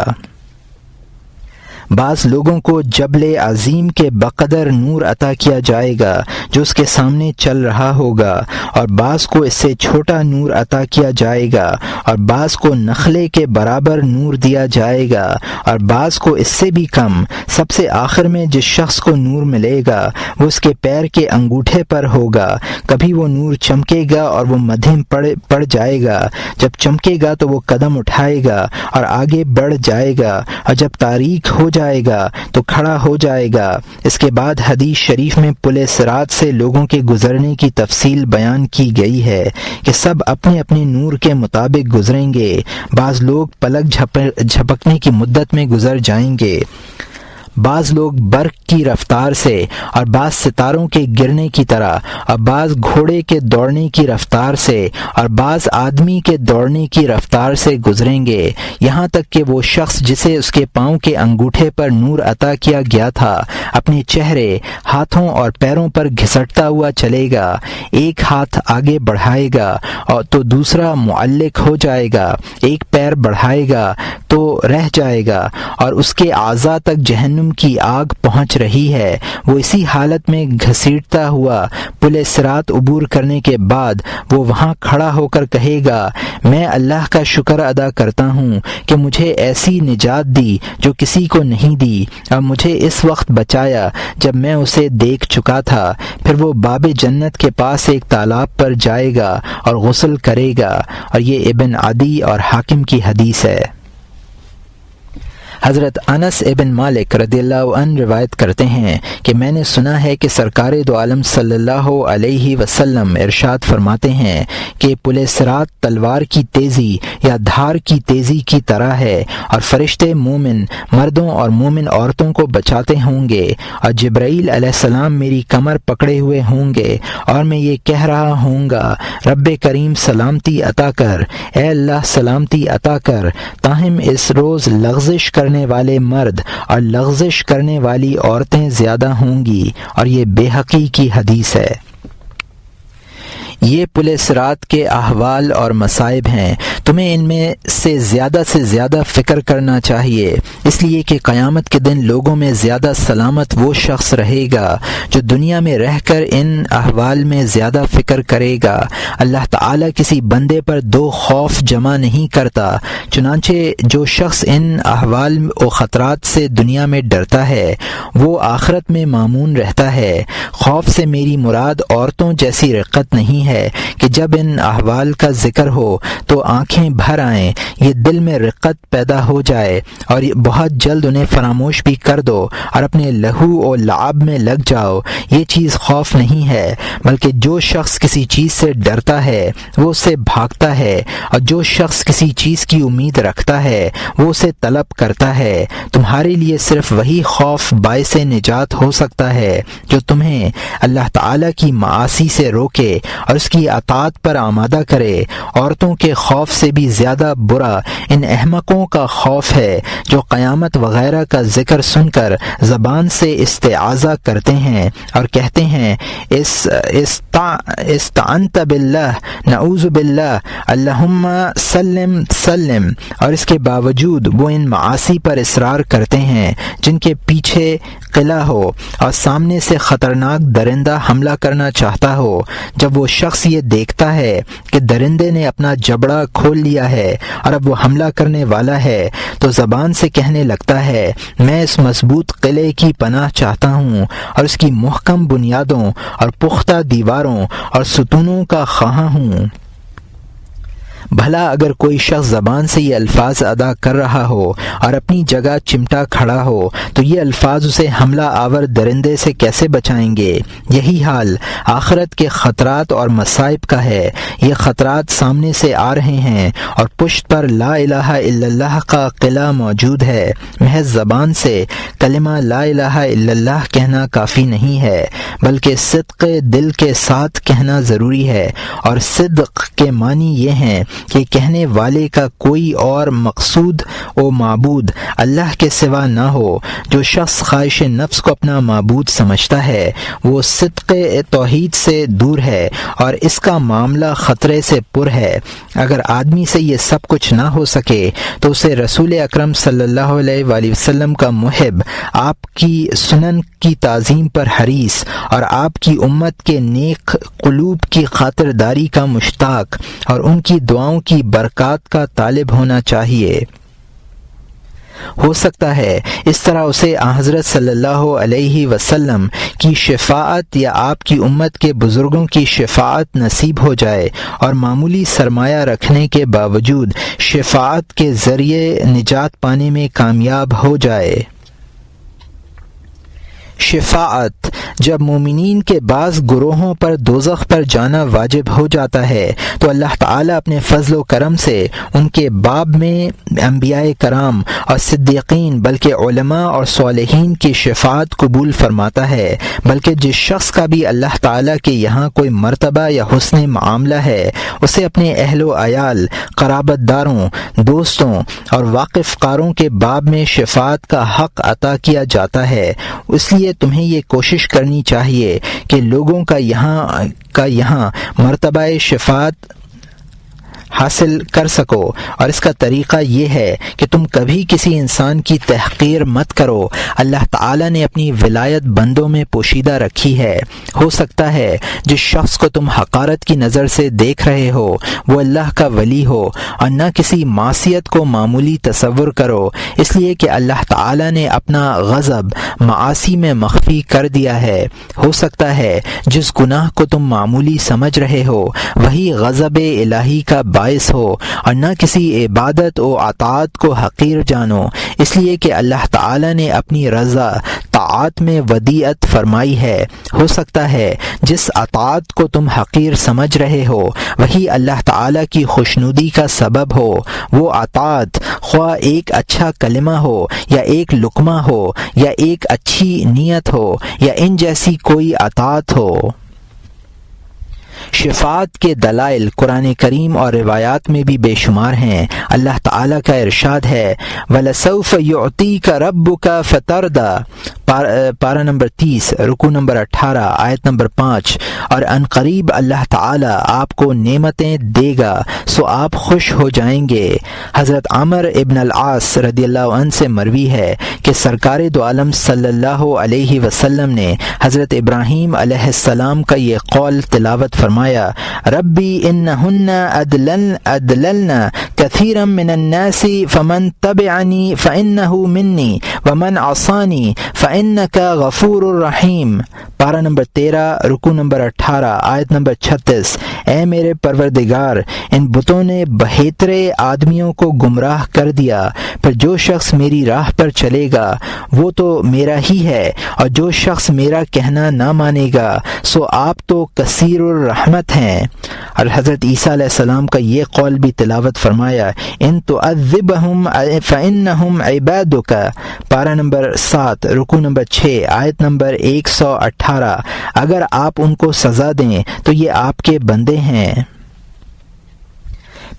بعض لوگوں کو جبل عظیم کے بقدر نور عطا کیا جائے گا جو اس کے سامنے چل رہا ہوگا، اور بعض کو اس سے چھوٹا نور عطا کیا جائے گا، اور بعض کو نخلے کے برابر نور دیا جائے گا، اور بعض کو اس سے بھی کم۔ سب سے آخر میں جس شخص کو نور ملے گا وہ اس کے پیر کے انگوٹھے پر ہوگا، کبھی وہ نور چمکے گا اور وہ مدھم پڑ جائے گا، جب چمکے گا تو وہ قدم اٹھائے گا اور آگے بڑھ جائے گا، اور جب تاریک ہو جائے گا تو کھڑا ہو جائے گا۔ اس کے بعد حدیث شریف میں پل صراط سے لوگوں کے گزرنے کی تفصیل بیان کی گئی ہے کہ سب اپنے اپنے نور کے مطابق گزریں گے۔ بعض لوگ پلک جھپکنے کی مدت میں گزر جائیں گے، بعض لوگ برق کی رفتار سے، اور بعض ستاروں کے گرنے کی طرح، اور بعض گھوڑے کے دوڑنے کی رفتار سے، اور بعض آدمی کے دوڑنے کی رفتار سے گزریں گے، یہاں تک کہ وہ شخص جسے اس کے پاؤں کے انگوٹھے پر نور عطا کیا گیا تھا اپنے چہرے، ہاتھوں اور پیروں پر گھسٹتا ہوا چلے گا، ایک ہاتھ آگے بڑھائے گا اور تو دوسرا معلق ہو جائے گا، ایک پیر بڑھائے گا تو رہ جائے گا، اور اس کے اعضاء تک جہنم کی آگ پہنچ رہی ہے۔ وہ اسی حالت میں گھسیٹتا ہوا پل صراط عبور کرنے کے بعد وہ وہاں کھڑا ہو کر کہے گا، میں اللہ کا شکر ادا کرتا ہوں کہ مجھے ایسی نجات دی جو کسی کو نہیں دی، اور مجھے اس وقت بچایا جب میں اسے دیکھ چکا تھا۔ پھر وہ باب جنت کے پاس ایک تالاب پر جائے گا اور غسل کرے گا، اور یہ ابن عدی اور حاکم کی حدیث ہے۔ حضرت انس ابن مالک رضی اللہ عنہ روایت کرتے ہیں کہ میں نے سنا ہے کہ سرکار دو عالم صلی اللہ علیہ وسلم ارشاد فرماتے ہیں کہ پل صراط تلوار کی تیزی یا دھار کی تیزی کی طرح ہے، اور فرشتے مومن مردوں اور مومن عورتوں کو بچاتے ہوں گے، اور جبرائیل علیہ السلام میری کمر پکڑے ہوئے ہوں گے، اور میں یہ کہہ رہا ہوں گا، رب کریم سلامتی عطا کر، اے اللہ سلامتی عطا کر۔ تاہم اس روز لغزش کرنے والے مرد اور لغزش کرنے والی عورتیں زیادہ ہوں گی، اور یہ بے حقی کی حدیث ہے۔ یہ پل صراط کے احوال اور مصائب ہیں، تمہیں ان میں سے زیادہ فکر کرنا چاہیے، اس لیے کہ قیامت کے دن لوگوں میں زیادہ سلامت وہ شخص رہے گا جو دنیا میں رہ کر ان احوال میں زیادہ فکر کرے گا۔ اللہ تعالیٰ کسی بندے پر دو خوف جمع نہیں کرتا، چنانچہ جو شخص ان احوال و خطرات سے دنیا میں ڈرتا ہے وہ آخرت میں مامون رہتا ہے۔ خوف سے میری مراد عورتوں جیسی رقت نہیں ہے کہ جب ان احوال کا ذکر ہو تو آنکھیں بھر آئیں، یہ دل میں رقت پیدا ہو جائے اور بہت جلد انہیں فراموش بھی کر دو اور اپنے لہو اور لعب میں لگ جاؤ۔ یہ چیز خوف نہیں ہے، بلکہ جو شخص کسی چیز سے ڈرتا ہے وہ اسے بھاگتا ہے، اور جو شخص کسی چیز کی امید رکھتا ہے وہ اسے طلب کرتا ہے۔ تمہارے لیے صرف وہی خوف باعث نجات ہو سکتا ہے جو تمہیں اللہ تعالیٰ کی معاصی سے روکے اور اس کی اطاعت پر آمادہ کرے۔ عورتوں کے خوف سے بھی زیادہ برا ان احمقوں کا خوف ہے جو قیامت وغیرہ کا ذکر سن کر زبان سے استعاذہ کرتے ہیں اور کہتے ہیں استعنت باللہ، نعوذ باللہ، اللہم سلم سلم، اور اس کے باوجود وہ ان معاصی پر اصرار کرتے ہیں جن کے پیچھے قلعہ ہو اور سامنے سے خطرناک درندہ حملہ کرنا چاہتا ہو۔ جب وہ شخص یہ دیکھتا ہے کہ درندے نے اپنا جبڑا کھول لیا ہے اور اب وہ حملہ کرنے والا ہے تو زبان سے کہنے لگتا ہے میں اس مضبوط قلعے کی پناہ چاہتا ہوں اور اس کی محکم بنیادوں اور پختہ دیواروں اور ستونوں کا خواہاں ہوں۔ بھلا اگر کوئی شخص زبان سے یہ الفاظ ادا کر رہا ہو اور اپنی جگہ چمٹا کھڑا ہو تو یہ الفاظ اسے حملہ آور درندے سے کیسے بچائیں گے؟ یہی حال آخرت کے خطرات اور مصائب کا ہے۔ یہ خطرات سامنے سے آ رہے ہیں اور پشت پر لا الہ الا اللہ کا قلعہ موجود ہے۔ محض زبان سے کلمہ لا الہ الا اللہ کہنا کافی نہیں ہے بلکہ صدق دل کے ساتھ کہنا ضروری ہے، اور صدق کے معنی یہ ہیں کہ کہنے والے کا کوئی اور مقصود و معبود اللہ کے سوا نہ ہو۔ جو شخص خواہش نفس کو اپنا معبود سمجھتا ہے وہ صدق توحید سے دور ہے اور اس کا معاملہ خطرے سے پر ہے۔ اگر آدمی سے یہ سب کچھ نہ ہو سکے تو اسے رسول اکرم صلی اللہ علیہ وآلہ وسلم کا محب، آپ کی سنن کی تعظیم پر حریص اور آپ کی امت کے نیک قلوب کی خاطرداری کا مشتاق اور ان کی دعاؤں کی برکات کا طالب ہونا چاہیے۔ ہو سکتا ہے اس طرح اسے حضرت صلی اللہ علیہ وسلم کی شفاعت یا آپ کی امت کے بزرگوں کی شفاعت نصیب ہو جائے اور معمولی سرمایہ رکھنے کے باوجود شفاعت کے ذریعے نجات پانے میں کامیاب ہو جائے۔ شفاعت: جب مومنین کے بعض گروہوں پر دوزخ پر جانا واجب ہو جاتا ہے تو اللہ تعالیٰ اپنے فضل و کرم سے ان کے باب میں انبیاء کرام اور صدیقین بلکہ علماء اور صالحین کی شفاعت قبول فرماتا ہے، بلکہ جس شخص کا بھی اللہ تعالیٰ کے یہاں کوئی مرتبہ یا حسن معاملہ ہے اسے اپنے اہل و عیال، قرابت داروں، دوستوں اور واقف کاروں کے باب میں شفاعت کا حق عطا کیا جاتا ہے۔ اس لیے تمہیں یہ کوشش کرنی چاہیے کہ لوگوں کا یہاں مرتبہ شفاعت حاصل کر سکو، اور اس کا طریقہ یہ ہے کہ تم کبھی کسی انسان کی تحقیر مت کرو۔ اللہ تعالیٰ نے اپنی ولایت بندوں میں پوشیدہ رکھی ہے۔ ہو سکتا ہے جس شخص کو تم حقارت کی نظر سے دیکھ رہے ہو وہ اللہ کا ولی ہو، اور نہ کسی معصیت کو معمولی تصور کرو، اس لیے کہ اللہ تعالیٰ نے اپنا غضب معاصی میں مخفی کر دیا ہے۔ ہو سکتا ہے جس گناہ کو تم معمولی سمجھ رہے ہو وہی غضب الہی کا باعث ہو، اور نہ کسی عبادت و اطاعت کو حقیر جانو، اس لیے کہ اللہ تعالیٰ نے اپنی رضا طاعت میں ودیعت فرمائی ہے۔ ہو سکتا ہے جس اطاعت کو تم حقیر سمجھ رہے ہو وہی اللہ تعالیٰ کی خوشنودی کا سبب ہو۔ وہ اطاعت خواہ ایک اچھا کلمہ ہو یا ایک لقمہ ہو یا ایک اچھی نیت ہو یا ان جیسی کوئی اطاعت ہو۔ شفاعت کے دلائل قرآن کریم اور روایات میں بھی بے شمار ہیں۔ اللہ تعالیٰ کا ارشاد ہے وَلَسَوْفَ يُعْطِيكَ رَبُّكَ فَتَرْضَىٰ، پارہ نمبر 30، رکوع نمبر 18، آیت نمبر 5، اور عنقریب اللہ تعالیٰ آپ کو نعمتیں دے گا سو آپ خوش ہو جائیں گے۔ حضرت عمر ابن العاص رضی اللہ عنہ سے مروی ہے کہ سرکار دو عالم صلی اللہ علیہ وسلم نے حضرت ابراہیم علیہ السلام کا یہ قول تلاوت فرمایا ربی انہن ادللن کثیرا من الناس فمن تبعنی فانہ منی ومن عصانی فانک غفور الرحیم، پارہ نمبر 13، رکوع نمبر 18، آیت نمبر 36۔ اے میرے پروردگار، ان بتوں نے بہترے آدمیوں کو گمراہ کر دیا، پھر جو شخص میری راہ پر چلے گا وہ تو میرا ہی ہے، اور جو شخص میرا کہنا نہ مانے گا سو آپ تو کثیر الرحمت ہیں۔ اور حضرت عیسیٰ علیہ السلام کا یہ قول بھی تلاوت فرمایا، ان تعذبہم فانہم عبادک، پارہ نمبر 7 رکوع نمبر 6 آیت نمبر 118، اگر آپ ان کو سزا دیں تو یہ آپ کے بندے ہیں۔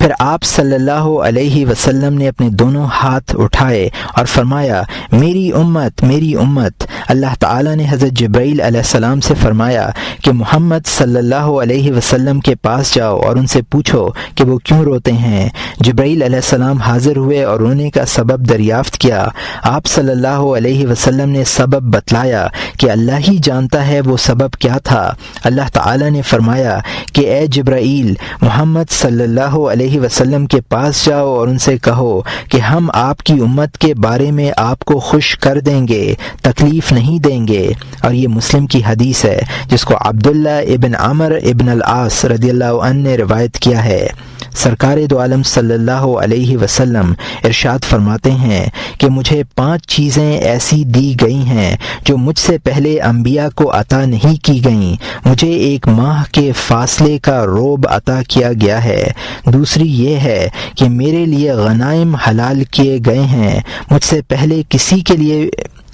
پھر آپ صلی اللہ علیہ وسلم نے اپنے دونوں ہاتھ اٹھائے اور فرمایا، میری امت میری امت۔ اللہ تعالیٰ نے حضرت جبرائیل علیہ السلام سے فرمایا کہ محمد صلی اللہ علیہ وسلم کے پاس جاؤ اور ان سے پوچھو کہ وہ کیوں روتے ہیں۔ جبرائیل علیہ السلام حاضر ہوئے اور رونے کا سبب دریافت کیا۔ آپ صلی اللہ علیہ وسلم نے سبب بتلایا کہ اللہ ہی جانتا ہے وہ سبب کیا تھا۔ اللہ تعالیٰ نے فرمایا کہ اے جبرائیل، محمد صلی اللہ علیہ وسلم کے پاس جاؤ اور ان سے کہو کہ ہم آپ کی امت کے بارے میں آپ کو خوش کر دیں گے، تکلیف نہیں دیں گے۔ اور یہ مسلم کی حدیث ہے جس کو عبداللہ ابن عمر ابن العاص رضی اللہ عنہ نے روایت کیا ہے۔ سرکار دو عالم صلی اللہ علیہ وسلم ارشاد فرماتے ہیں کہ مجھے 5 چیزیں ایسی دی گئی ہیں جو مجھ سے پہلے انبیاء کو عطا نہیں کی گئیں۔ مجھے 1 ماہ کے فاصلے کا روب عطا کیا گیا ہے۔ دوسری یہ ہے کہ میرے لیے غنائم حلال کیے گئے ہیں، مجھ سے پہلے کسی کے لیے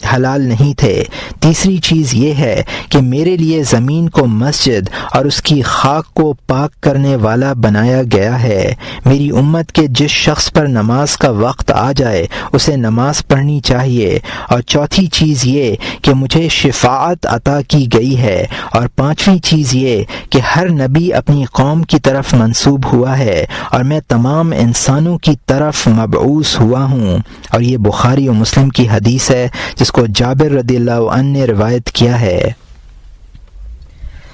حلال نہیں تھے۔ تیسری چیز یہ ہے کہ میرے لیے زمین کو مسجد اور اس کی خاک کو پاک کرنے والا بنایا گیا ہے۔ میری امت کے جس شخص پر نماز کا وقت آ جائے اسے نماز پڑھنی چاہیے۔ اور چوتھی چیز یہ کہ مجھے شفاعت عطا کی گئی ہے۔ اور پانچویں چیز یہ کہ ہر نبی اپنی قوم کی طرف منسوب ہوا ہے اور میں تمام انسانوں کی طرف مبعوث ہوا ہوں۔ اور یہ بخاری و مسلم کی حدیث ہے جس کو جابر رضی اللہ عنہ نے روایت کیا ہے۔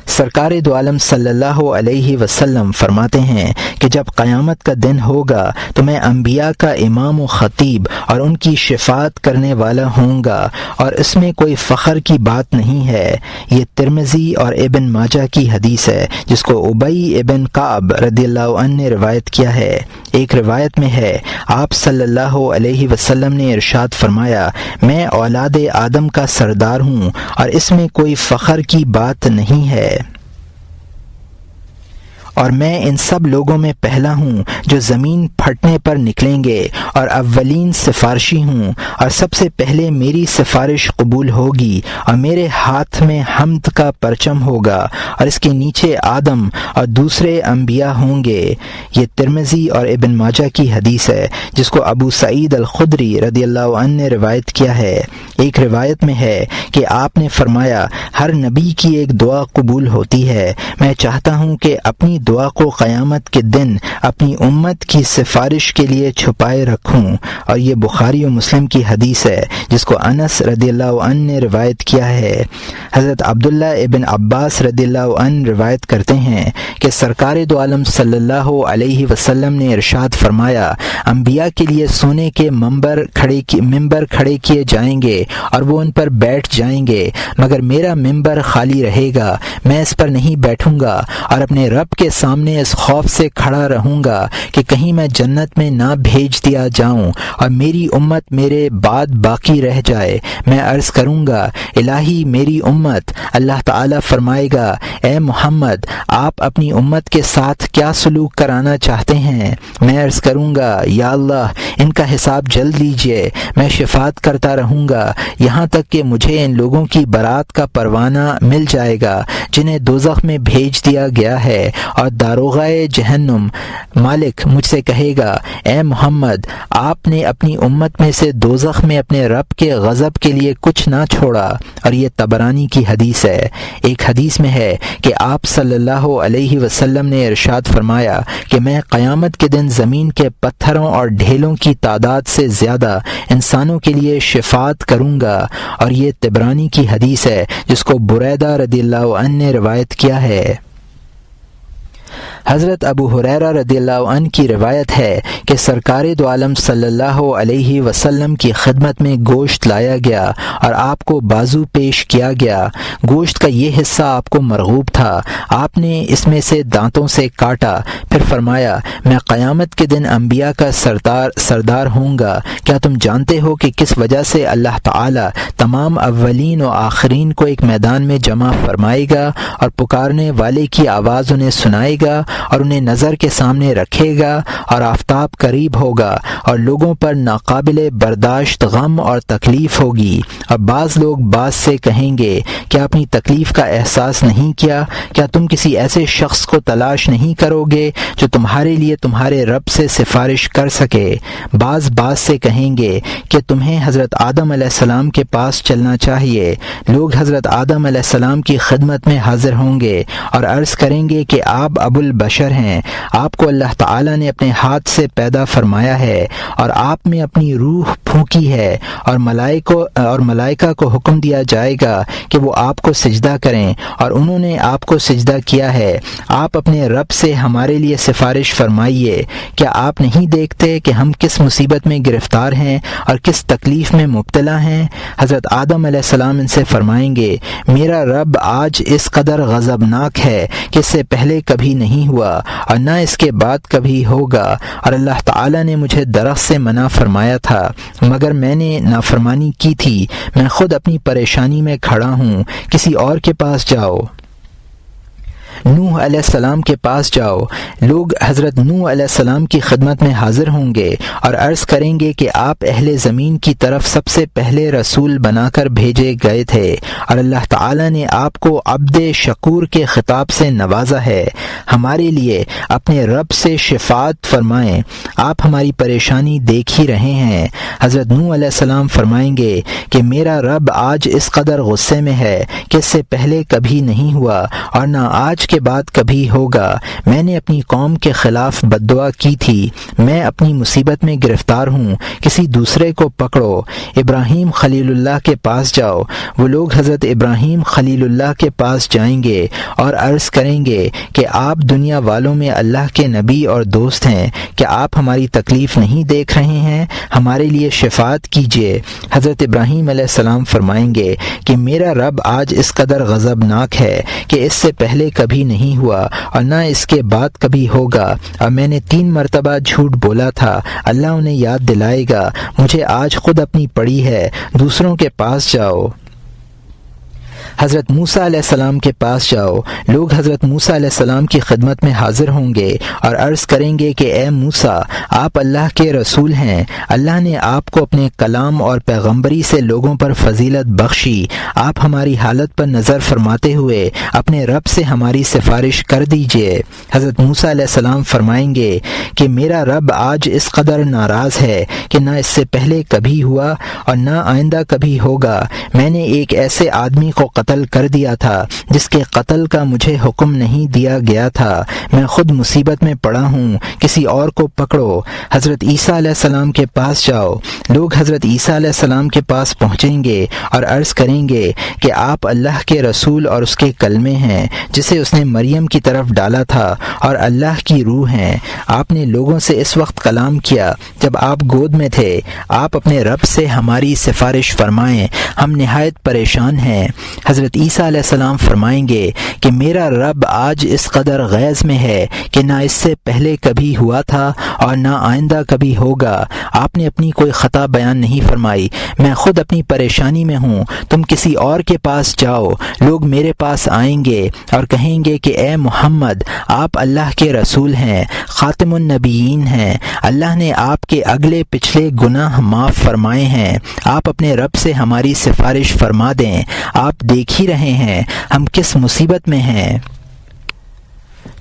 سرکار دو عالم صلی اللہ علیہ وسلم فرماتے ہیں کہ جب قیامت کا دن ہوگا تو میں انبیاء کا امام و خطیب اور ان کی شفاعت کرنے والا ہوں گا، اور اس میں کوئی فخر کی بات نہیں ہے۔ یہ ترمذی اور ابن ماجہ کی حدیث ہے جس کو ابی ابن کعب رضی اللہ عنہ نے روایت کیا ہے۔ ایک روایت میں ہے، آپ صلی اللہ علیہ وسلم نے ارشاد فرمایا، میں اولاد آدم کا سردار ہوں اور اس میں کوئی فخر کی بات نہیں ہے، اور میں ان سب لوگوں میں پہلا ہوں جو زمین پھٹنے پر نکلیں گے، اور اولین سفارشی ہوں، اور سب سے پہلے میری سفارش قبول ہوگی، اور میرے ہاتھ میں حمد کا پرچم ہوگا، اور اس کے نیچے آدم اور دوسرے انبیاء ہوں گے۔ یہ ترمذی اور ابن ماجہ کی حدیث ہے جس کو ابو سعید الخدری رضی اللہ عنہ نے روایت کیا ہے۔ ایک روایت میں ہے کہ آپ نے فرمایا، ہر نبی کی ایک دعا قبول ہوتی ہے، میں چاہتا ہوں کہ اپنی دعا کو قیامت کے دن اپنی امت کی سفارش کے لیے چھپائے رکھوں۔ اور یہ بخاری و مسلم کی حدیث ہے جس کو انس رضی اللہ عنہ نے روایت کیا ہے۔ حضرت عبداللہ ابن عباس رضی اللہ عنہ روایت کرتے ہیں کہ سرکار دو عالم صلی اللہ علیہ وسلم نے ارشاد فرمایا، انبیاء کے لیے سونے کے ممبر کھڑے کیے جائیں گے اور وہ ان پر بیٹھ جائیں گے، مگر میرا ممبر خالی رہے گا، میں اس پر نہیں بیٹھوں گا، اور اپنے رب کے سامنے اس خوف سے کھڑا رہوں گا کہ کہیں میں جنت میں نہ بھیج دیا جاؤں اور میری امت میرے بعد باقی رہ جائے۔ میں عرض کروں گا، الہی میری امت۔ اللہ تعالیٰ فرمائے گا، اے محمد، آپ اپنی امت کے ساتھ کیا سلوک کرانا چاہتے ہیں؟ میں عرض کروں گا، یا اللہ، ان کا حساب جلد لیجئے۔ میں شفاعت کرتا رہوں گا یہاں تک کہ مجھے ان لوگوں کی برات کا پروانہ مل جائے گا جنہیں دوزخ میں بھیج دیا گیا ہے، اور داروغۂ جہنم مالک مجھ سے کہے گا، اے محمد، آپ نے اپنی امت میں سے دوزخ میں اپنے رب کے غضب کے لیے کچھ نہ چھوڑا۔ اور یہ طبرانی کی حدیث ہے۔ ایک حدیث میں ہے کہ آپ صلی اللہ علیہ وسلم نے ارشاد فرمایا کہ میں قیامت کے دن زمین کے پتھروں اور ڈھیلوں کی تعداد سے زیادہ انسانوں کے لیے شفاعت کروں گا۔ اور یہ طبرانی کی حدیث ہے جس کو بریدہ رضی اللہ عنہ نے روایت کیا ہے۔ حضرت ابو ہریرہ رضی اللہ عنہ کی روایت ہے کہ سرکار دو عالم صلی اللہ علیہ وسلم کی خدمت میں گوشت لایا گیا اور آپ کو بازو پیش کیا گیا۔ گوشت کا یہ حصہ آپ کو مرغوب تھا، آپ نے اس میں سے دانتوں سے کاٹا، پھر فرمایا میں قیامت کے دن انبیاء کا سردار ہوں گا۔ کیا تم جانتے ہو کہ کس وجہ سے اللہ تعالی تمام اولین و آخرین کو ایک میدان میں جمع فرمائے گا اور پکارنے والے کی آواز انہیں سنائے گا اور انہیں نظر کے سامنے رکھے گا اور آفتاب قریب ہوگا اور لوگوں پر ناقابل برداشت غم اور تکلیف ہوگی، اور بعض لوگ بعض سے کہیں گے کیا اپنی تکلیف کا احساس نہیں کیا؟ کیا تم کسی ایسے شخص کو تلاش نہیں کرو گے جو تمہارے لیے تمہارے رب سے سفارش کر سکے؟ بعض سے کہیں گے کہ تمہیں حضرت آدم علیہ السلام کے پاس چلنا چاہیے۔ لوگ حضرت آدم علیہ السلام کی خدمت میں حاضر ہوں گے اور عرض کریں گے کہ آپ ابو البشر ہیں، آپ کو اللہ تعالی نے اپنے ہاتھ سے پیدا فرمایا ہے اور آپ میں اپنی روح پھونکی ہے، اور ملائکہ کو حکم دیا جائے گا کہ وہ آپ کو سجدہ کریں اور انہوں نے آپ کو سجدہ کیا ہے۔ آپ اپنے رب سے ہمارے لیے سفارش فرمائیے۔ کیا آپ نہیں دیکھتے کہ ہم کس مصیبت میں گرفتار ہیں اور کس تکلیف میں مبتلا ہیں؟ حضرت آدم علیہ السلام ان سے فرمائیں گے میرا رب آج اس قدر غضبناک ہے کہ اس سے پہلے کبھی نہیں ہوا اور نہ اس کے بعد کبھی ہوگا، اور اللہ تعالی نے مجھے درخت سے منع فرمایا تھا مگر میں نے نافرمانی کی تھی۔ میں خود اپنی پریشانی میں کھڑا ہوں، کسی اور کے پاس جاؤ۔ نوح علیہ السلام کے پاس جاؤ۔ لوگ حضرت نوح علیہ السلام کی خدمت میں حاضر ہوں گے اور عرض کریں گے کہ آپ اہل زمین کی طرف سب سے پہلے رسول بنا کر بھیجے گئے تھے اور اللہ تعالی نے آپ کو عبد شکور کے خطاب سے نوازا ہے۔ ہمارے لیے اپنے رب سے شفاعت فرمائیں، آپ ہماری پریشانی دیکھ ہی رہے ہیں۔ حضرت نوح علیہ السلام فرمائیں گے کہ میرا رب آج اس قدر غصے میں ہے کہ اس سے پہلے کبھی نہیں ہوا اور نہ آج کے بعد کبھی ہوگا۔ میں نے اپنی قوم کے خلاف بد دعا کی تھی، میں اپنی مصیبت میں گرفتار ہوں، کسی دوسرے کو پکڑو۔ ابراہیم خلیل اللہ کے پاس جاؤ۔ وہ لوگ حضرت ابراہیم خلیل اللہ کے پاس جائیں گے اور عرض کریں گے کہ آپ دنیا والوں میں اللہ کے نبی اور دوست ہیں، کیا آپ ہماری تکلیف نہیں دیکھ رہے ہیں؟ ہمارے لیے شفاعت کیجیے۔ حضرت ابراہیم علیہ السلام فرمائیں گے کہ میرا رب آج اس قدر غضبناک ہے کہ اس سے پہلے کبھی نہیں ہوا اور نہ اس کے بعد کبھی ہوگا، اور میں نے 3 مرتبہ جھوٹ بولا تھا، اللہ انہیں یاد دلائے گا۔ مجھے آج خود اپنی پڑی ہے، دوسروں کے پاس جاؤ۔ حضرت موسیٰ علیہ السلام کے پاس جاؤ۔ لوگ حضرت موسیٰ علیہ السلام کی خدمت میں حاضر ہوں گے اور عرض کریں گے کہ اے موسیٰ، آپ اللہ کے رسول ہیں، اللہ نے آپ کو اپنے کلام اور پیغمبری سے لوگوں پر فضیلت بخشی، آپ ہماری حالت پر نظر فرماتے ہوئے اپنے رب سے ہماری سفارش کر دیجئے۔ حضرت موسیٰ علیہ السلام فرمائیں گے کہ میرا رب آج اس قدر ناراض ہے کہ نہ اس سے پہلے کبھی ہوا اور نہ آئندہ کبھی ہوگا۔ میں نے ایک ایسے آدمی کو قتل کر دیا تھا جس کے قتل کا مجھے حکم نہیں دیا گیا تھا، میں خود مصیبت میں پڑا ہوں، کسی اور کو پکڑو۔ حضرت عیسیٰ علیہ السلام کے پاس جاؤ۔ لوگ حضرت عیسیٰ علیہ السلام کے پاس پہنچیں گے اور عرض کریں گے کہ آپ اللہ کے رسول اور اس کے کلمے ہیں جسے اس نے مریم کی طرف ڈالا تھا اور اللہ کی روح ہیں۔ آپ نے لوگوں سے اس وقت کلام کیا جب آپ گود میں تھے، آپ اپنے رب سے ہماری سفارش فرمائیں، ہم نہایت پریشان ہیں۔ حضرت عیسیٰ علیہ السلام فرمائیں گے کہ میرا رب آج اس قدر غیظ میں ہے کہ نہ اس سے پہلے کبھی ہوا تھا اور نہ آئندہ کبھی ہوگا۔ آپ نے اپنی کوئی خطا بیان نہیں فرمائی، میں خود اپنی پریشانی میں ہوں، تم کسی اور کے پاس جاؤ۔ لوگ میرے پاس آئیں گے اور کہیں گے کہ اے محمد، آپ اللہ کے رسول ہیں، خاتم النبیین ہیں، اللہ نے آپ کے اگلے پچھلے گناہ معاف فرمائے ہیں، آپ اپنے رب سے ہماری سفارش فرما دیں۔ آپ دیکھ ہی رہے ہیں ہم کس مصیبت میں ہیں۔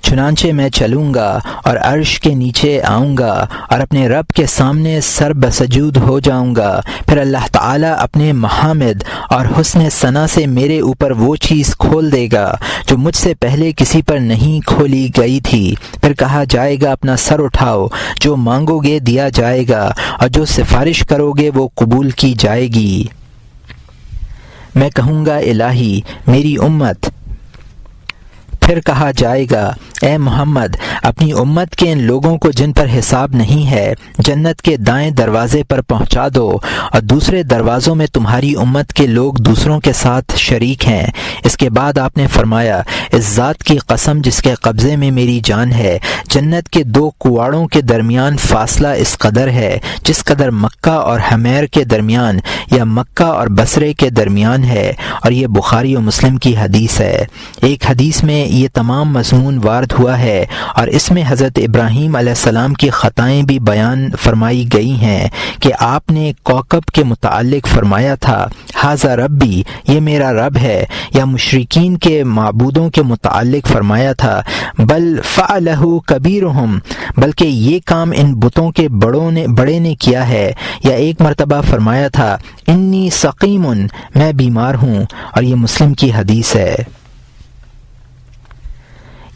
چنانچہ میں چلوں گا اور عرش کے نیچے آؤں گا اور اپنے رب کے سامنے سر بسجود ہو جاؤں گا، پھر اللہ تعالیٰ اپنے محامد اور حسن ثنا سے میرے اوپر وہ چیز کھول دے گا جو مجھ سے پہلے کسی پر نہیں کھولی گئی تھی۔ پھر کہا جائے گا اپنا سر اٹھاؤ، جو مانگو گے دیا جائے گا اور جو سفارش کرو گے وہ قبول کی جائے گی۔ میں کہوں گا الہی میری امت۔ پھر کہا جائے گا اے محمد اپنی امت کے ان لوگوں کو جن پر حساب نہیں ہے جنت کے دائیں دروازے پر پہنچا دو، اور دوسرے دروازوں میں تمہاری امت کے لوگ دوسروں کے ساتھ شریک ہیں۔ اس کے بعد آپ نے فرمایا اس ذات کی قسم جس کے قبضے میں میری جان ہے، جنت کے دو کواڑوں کے درمیان فاصلہ اس قدر ہے جس قدر مکہ اور حمیر کے درمیان یا مکہ اور بصرے کے درمیان ہے، اور یہ بخاری و مسلم کی حدیث ہے۔ ایک حدیث میں یہ تمام مضمون وارد ہوا ہے اور اس میں حضرت ابراہیم علیہ السلام کی خطائیں بھی بیان فرمائی گئی ہیں کہ آپ نے کوکب کے متعلق فرمایا تھا ھذا ربی، یہ میرا رب ہے، یا مشرکین کے معبودوں کے متعلق فرمایا تھا بل فعلہ کبیرہم، بلکہ یہ کام ان بتوں کے بڑے نے کیا ہے، یا ایک مرتبہ فرمایا تھا انی سقیم، میں بیمار ہوں، اور یہ مسلم کی حدیث ہے۔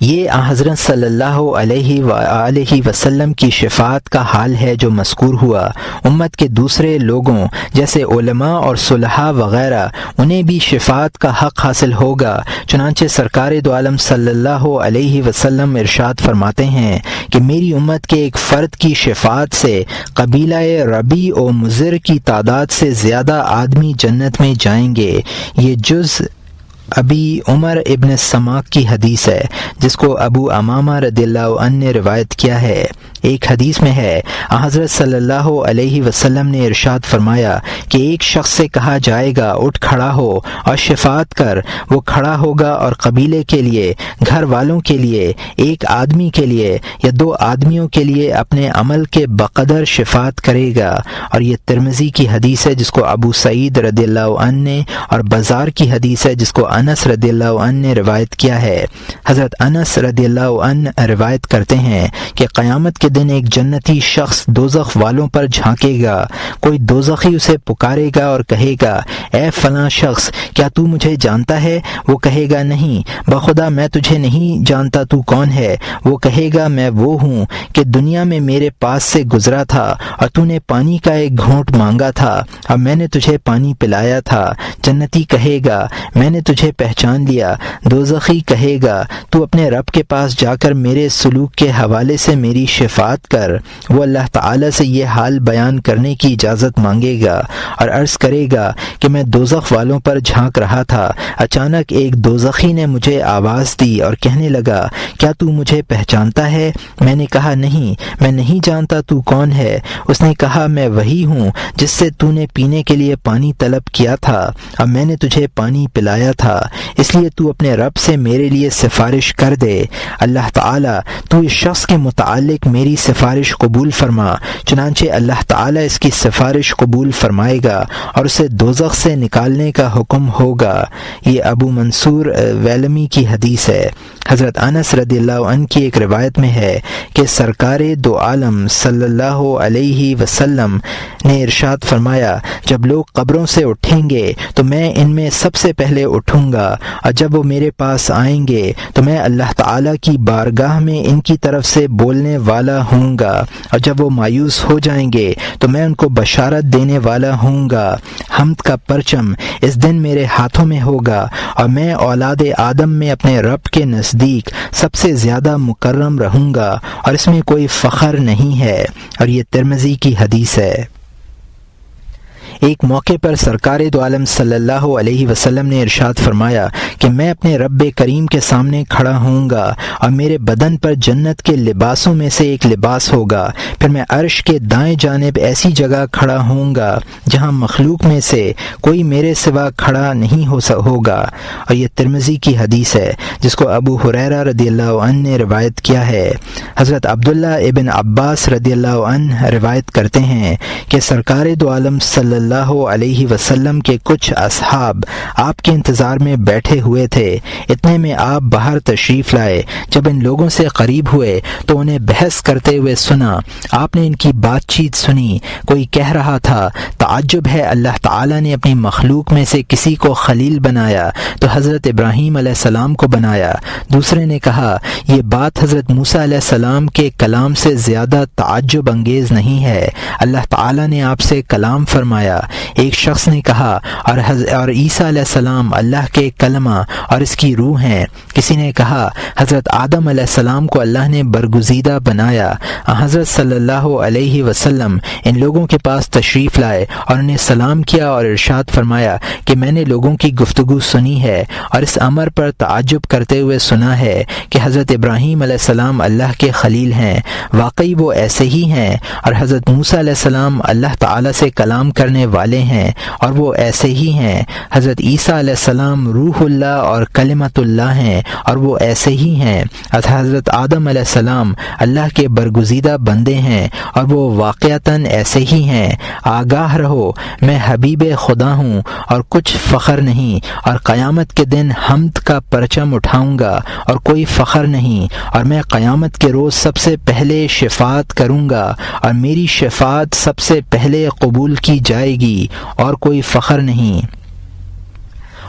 یہ حضرت صلی اللہ علیہ وآلہ وسلم کی شفاعت کا حال ہے جو مذکور ہوا۔ امت کے دوسرے لوگوں جیسے علماء اور صلحاء وغیرہ انہیں بھی شفاعت کا حق حاصل ہوگا، چنانچہ سرکار دو عالم صلی اللہ علیہ وسلم ارشاد فرماتے ہیں کہ میری امت کے ایک فرد کی شفاعت سے قبیلہ ربیع و مضر کی تعداد سے زیادہ آدمی جنت میں جائیں گے۔ یہ جز ابی عمر ابن سماک کی حدیث ہے جس کو ابو امامہ رضی اللہ عنہ نے روایت کیا ہے۔ ایک حدیث میں ہے حضرت صلی اللہ علیہ وسلم نے ارشاد فرمایا کہ ایک شخص سے کہا جائے گا اٹھ کھڑا ہو اور شفاعت کر، وہ کھڑا ہوگا اور قبیلے کے لیے، گھر والوں کے لیے، ایک آدمی کے لیے یا دو آدمیوں کے لیے اپنے عمل کے بقدر شفاعت کرے گا، اور یہ ترمذی کی حدیث ہے جس کو ابو سعید رضی اللہ عنہ نے، اور بازار کی حدیث ہے جس کو انس رضی اللہ عنہ نے روایت کیا ہے۔ حضرت انس رضی اللہ عنہ روایت کرتے ہیں کہ قیامت کے دن ایک جنتی شخص دوزخ والوں پر جھانکے گا، کوئی دوزخی اسے پکارے گا اور کہے گا اے فلاں شخص کیا تو مجھے جانتا ہے؟ وہ کہے گا نہیں، بخدا میں تجھے نہیں جانتا، تو کون ہے؟ وہ کہے گا میں وہ ہوں کہ دنیا میں میرے پاس سے گزرا تھا اور تو نے پانی کا ایک گھونٹ مانگا تھا اور میں نے تجھے پانی پلایا تھا۔ جنتی کہے گا میں نے تجھے پہچان لیا۔ دوزخی کہے گا تو اپنے رب کے پاس جا کر میرے سلوک کے حوالے سے میری شفاعت کر۔ وہ اللہ تعالی سے یہ حال بیان کرنے کی اجازت مانگے گا اور عرض کرے گا کہ میں دوزخ والوں پر جھانک رہا تھا، اچانک ایک دوزخی نے مجھے آواز دی اور کہنے لگا کیا تو مجھے پہچانتا ہے؟ میں نے کہا نہیں، میں نہیں جانتا تو کون ہے۔ اس نے کہا میں وہی ہوں جس سے تو نے پینے کے لیے پانی طلب کیا تھا اور میں نے تجھے پانی پلایا تھا، اس لیے تو اپنے رب سے میرے لیے سفارش کر دے۔ اللہ تعالیٰ تو اس شخص کے متعلق میری سفارش قبول فرما۔ چنانچہ اللہ تعالیٰ اس کی سفارش قبول فرمائے گا اور اسے دوزخ سے نکالنے کا حکم ہوگا۔ یہ ابو منصور ویلمی کی حدیث ہے۔ حضرت انس رضی اللہ عنہ کی ایک روایت میں ہے کہ سرکار دو عالم صلی اللہ علیہ وسلم نے ارشاد فرمایا جب لوگ قبروں سے اٹھیں گے تو میں ان میں سب سے پہلے اٹھوں گا، اور جب وہ میرے پاس آئیں گے تو میں اللہ تعالیٰ کی بارگاہ میں ان کی طرف سے بولنے والا ہوں گا، اور جب وہ مایوس ہو جائیں گے تو میں ان کو بشارت دینے والا ہوں گا۔ حمد کا پرچم اس دن میرے ہاتھوں میں ہوگا اور میں اولاد آدم میں اپنے رب کے نزدیک سب سے زیادہ مکرم رہوں گا، اور اس میں کوئی فخر نہیں ہے، اور یہ ترمذی کی حدیث ہے۔ ایک موقع پر سرکار دو عالم صلی اللہ علیہ وسلم نے ارشاد فرمایا کہ میں اپنے رب کریم کے سامنے کھڑا ہوں گا اور میرے بدن پر جنت کے لباسوں میں سے ایک لباس ہوگا، پھر میں عرش کے دائیں جانب ایسی جگہ کھڑا ہوں گا جہاں مخلوق میں سے کوئی میرے سوا کھڑا نہیں ہوگا، اور یہ ترمذی کی حدیث ہے جس کو ابو ہریرہ رضی اللہ عنہ نے روایت کیا ہے۔ حضرت عبداللہ ابن عباس رضی اللہ عنہ روایت کرتے ہیں کہ سرکار دو عالم صلی اللہ علیہ وسلم کے کچھ اصحاب آپ کے انتظار میں بیٹھے ہوئے تھے، اتنے میں آپ باہر تشریف لائے۔ جب ان لوگوں سے قریب ہوئے تو انہیں بحث کرتے ہوئے سنا، آپ نے ان کی بات چیت سنی۔ کوئی کہہ رہا تھا تعجب ہے، اللہ تعالیٰ نے اپنی مخلوق میں سے کسی کو خلیل بنایا تو حضرت ابراہیم علیہ السلام کو بنایا۔ دوسرے نے کہا یہ بات حضرت موسیٰ علیہ السلام کے کلام سے زیادہ تعجب انگیز نہیں ہے، اللہ تعالیٰ نے آپ سے کلام فرمایا۔ ایک شخص نے کہا اور عیسیٰ علیہ السلام اللہ کے کلمہ اور اس کی روح ہیں۔ کسی نے کہا حضرت آدم علیہ السلام کو اللہ نے برگزیدہ بنایا۔ حضرت صلی اللہ علیہ وسلم ان لوگوں کے پاس تشریف لائے اور انہیں سلام کیا اور ارشاد فرمایا کہ میں نے لوگوں کی گفتگو سنی ہے اور اس امر پر تعجب کرتے ہوئے سنا ہے کہ حضرت ابراہیم علیہ السلام اللہ کے خلیل ہیں، واقعی وہ ایسے ہی ہیں، اور حضرت موسیٰ علیہ السلام اللہ تعالیٰ سے کلام کرنے والے ہیں اور وہ ایسے ہی ہیں، حضرت عیسیٰ علیہ السلام روح اللہ اور کلمۃ اللہ ہیں اور وہ ایسے ہی ہیں، حضرت آدم علیہ السلام اللہ کے برگزیدہ بندے ہیں اور وہ واقعتاً ایسے ہی ہیں۔ آگاہ رہو، میں حبیب خدا ہوں اور کچھ فخر نہیں، اور قیامت کے دن حمد کا پرچم اٹھاؤں گا اور کوئی فخر نہیں، اور میں قیامت کے روز سب سے پہلے شفاعت کروں گا اور میری شفاعت سب سے پہلے قبول کی جائے گی اور کوئی فخر نہیں،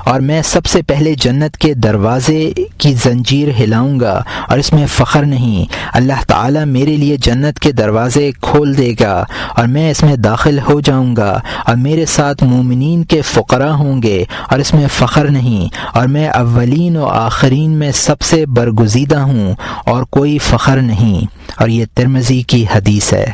اور میں سب سے پہلے جنت کے دروازے کی زنجیر ہلاؤں گا اور اس میں فخر نہیں۔ اللہ تعالیٰ میرے لیے جنت کے دروازے کھول دے گا اور میں اس میں داخل ہو جاؤں گا، اور میرے ساتھ مومنین کے فقراء ہوں گے اور اس میں فخر نہیں، اور میں اولین و آخرین میں سب سے برگزیدہ ہوں اور کوئی فخر نہیں۔ اور یہ ترمذی کی حدیث ہے۔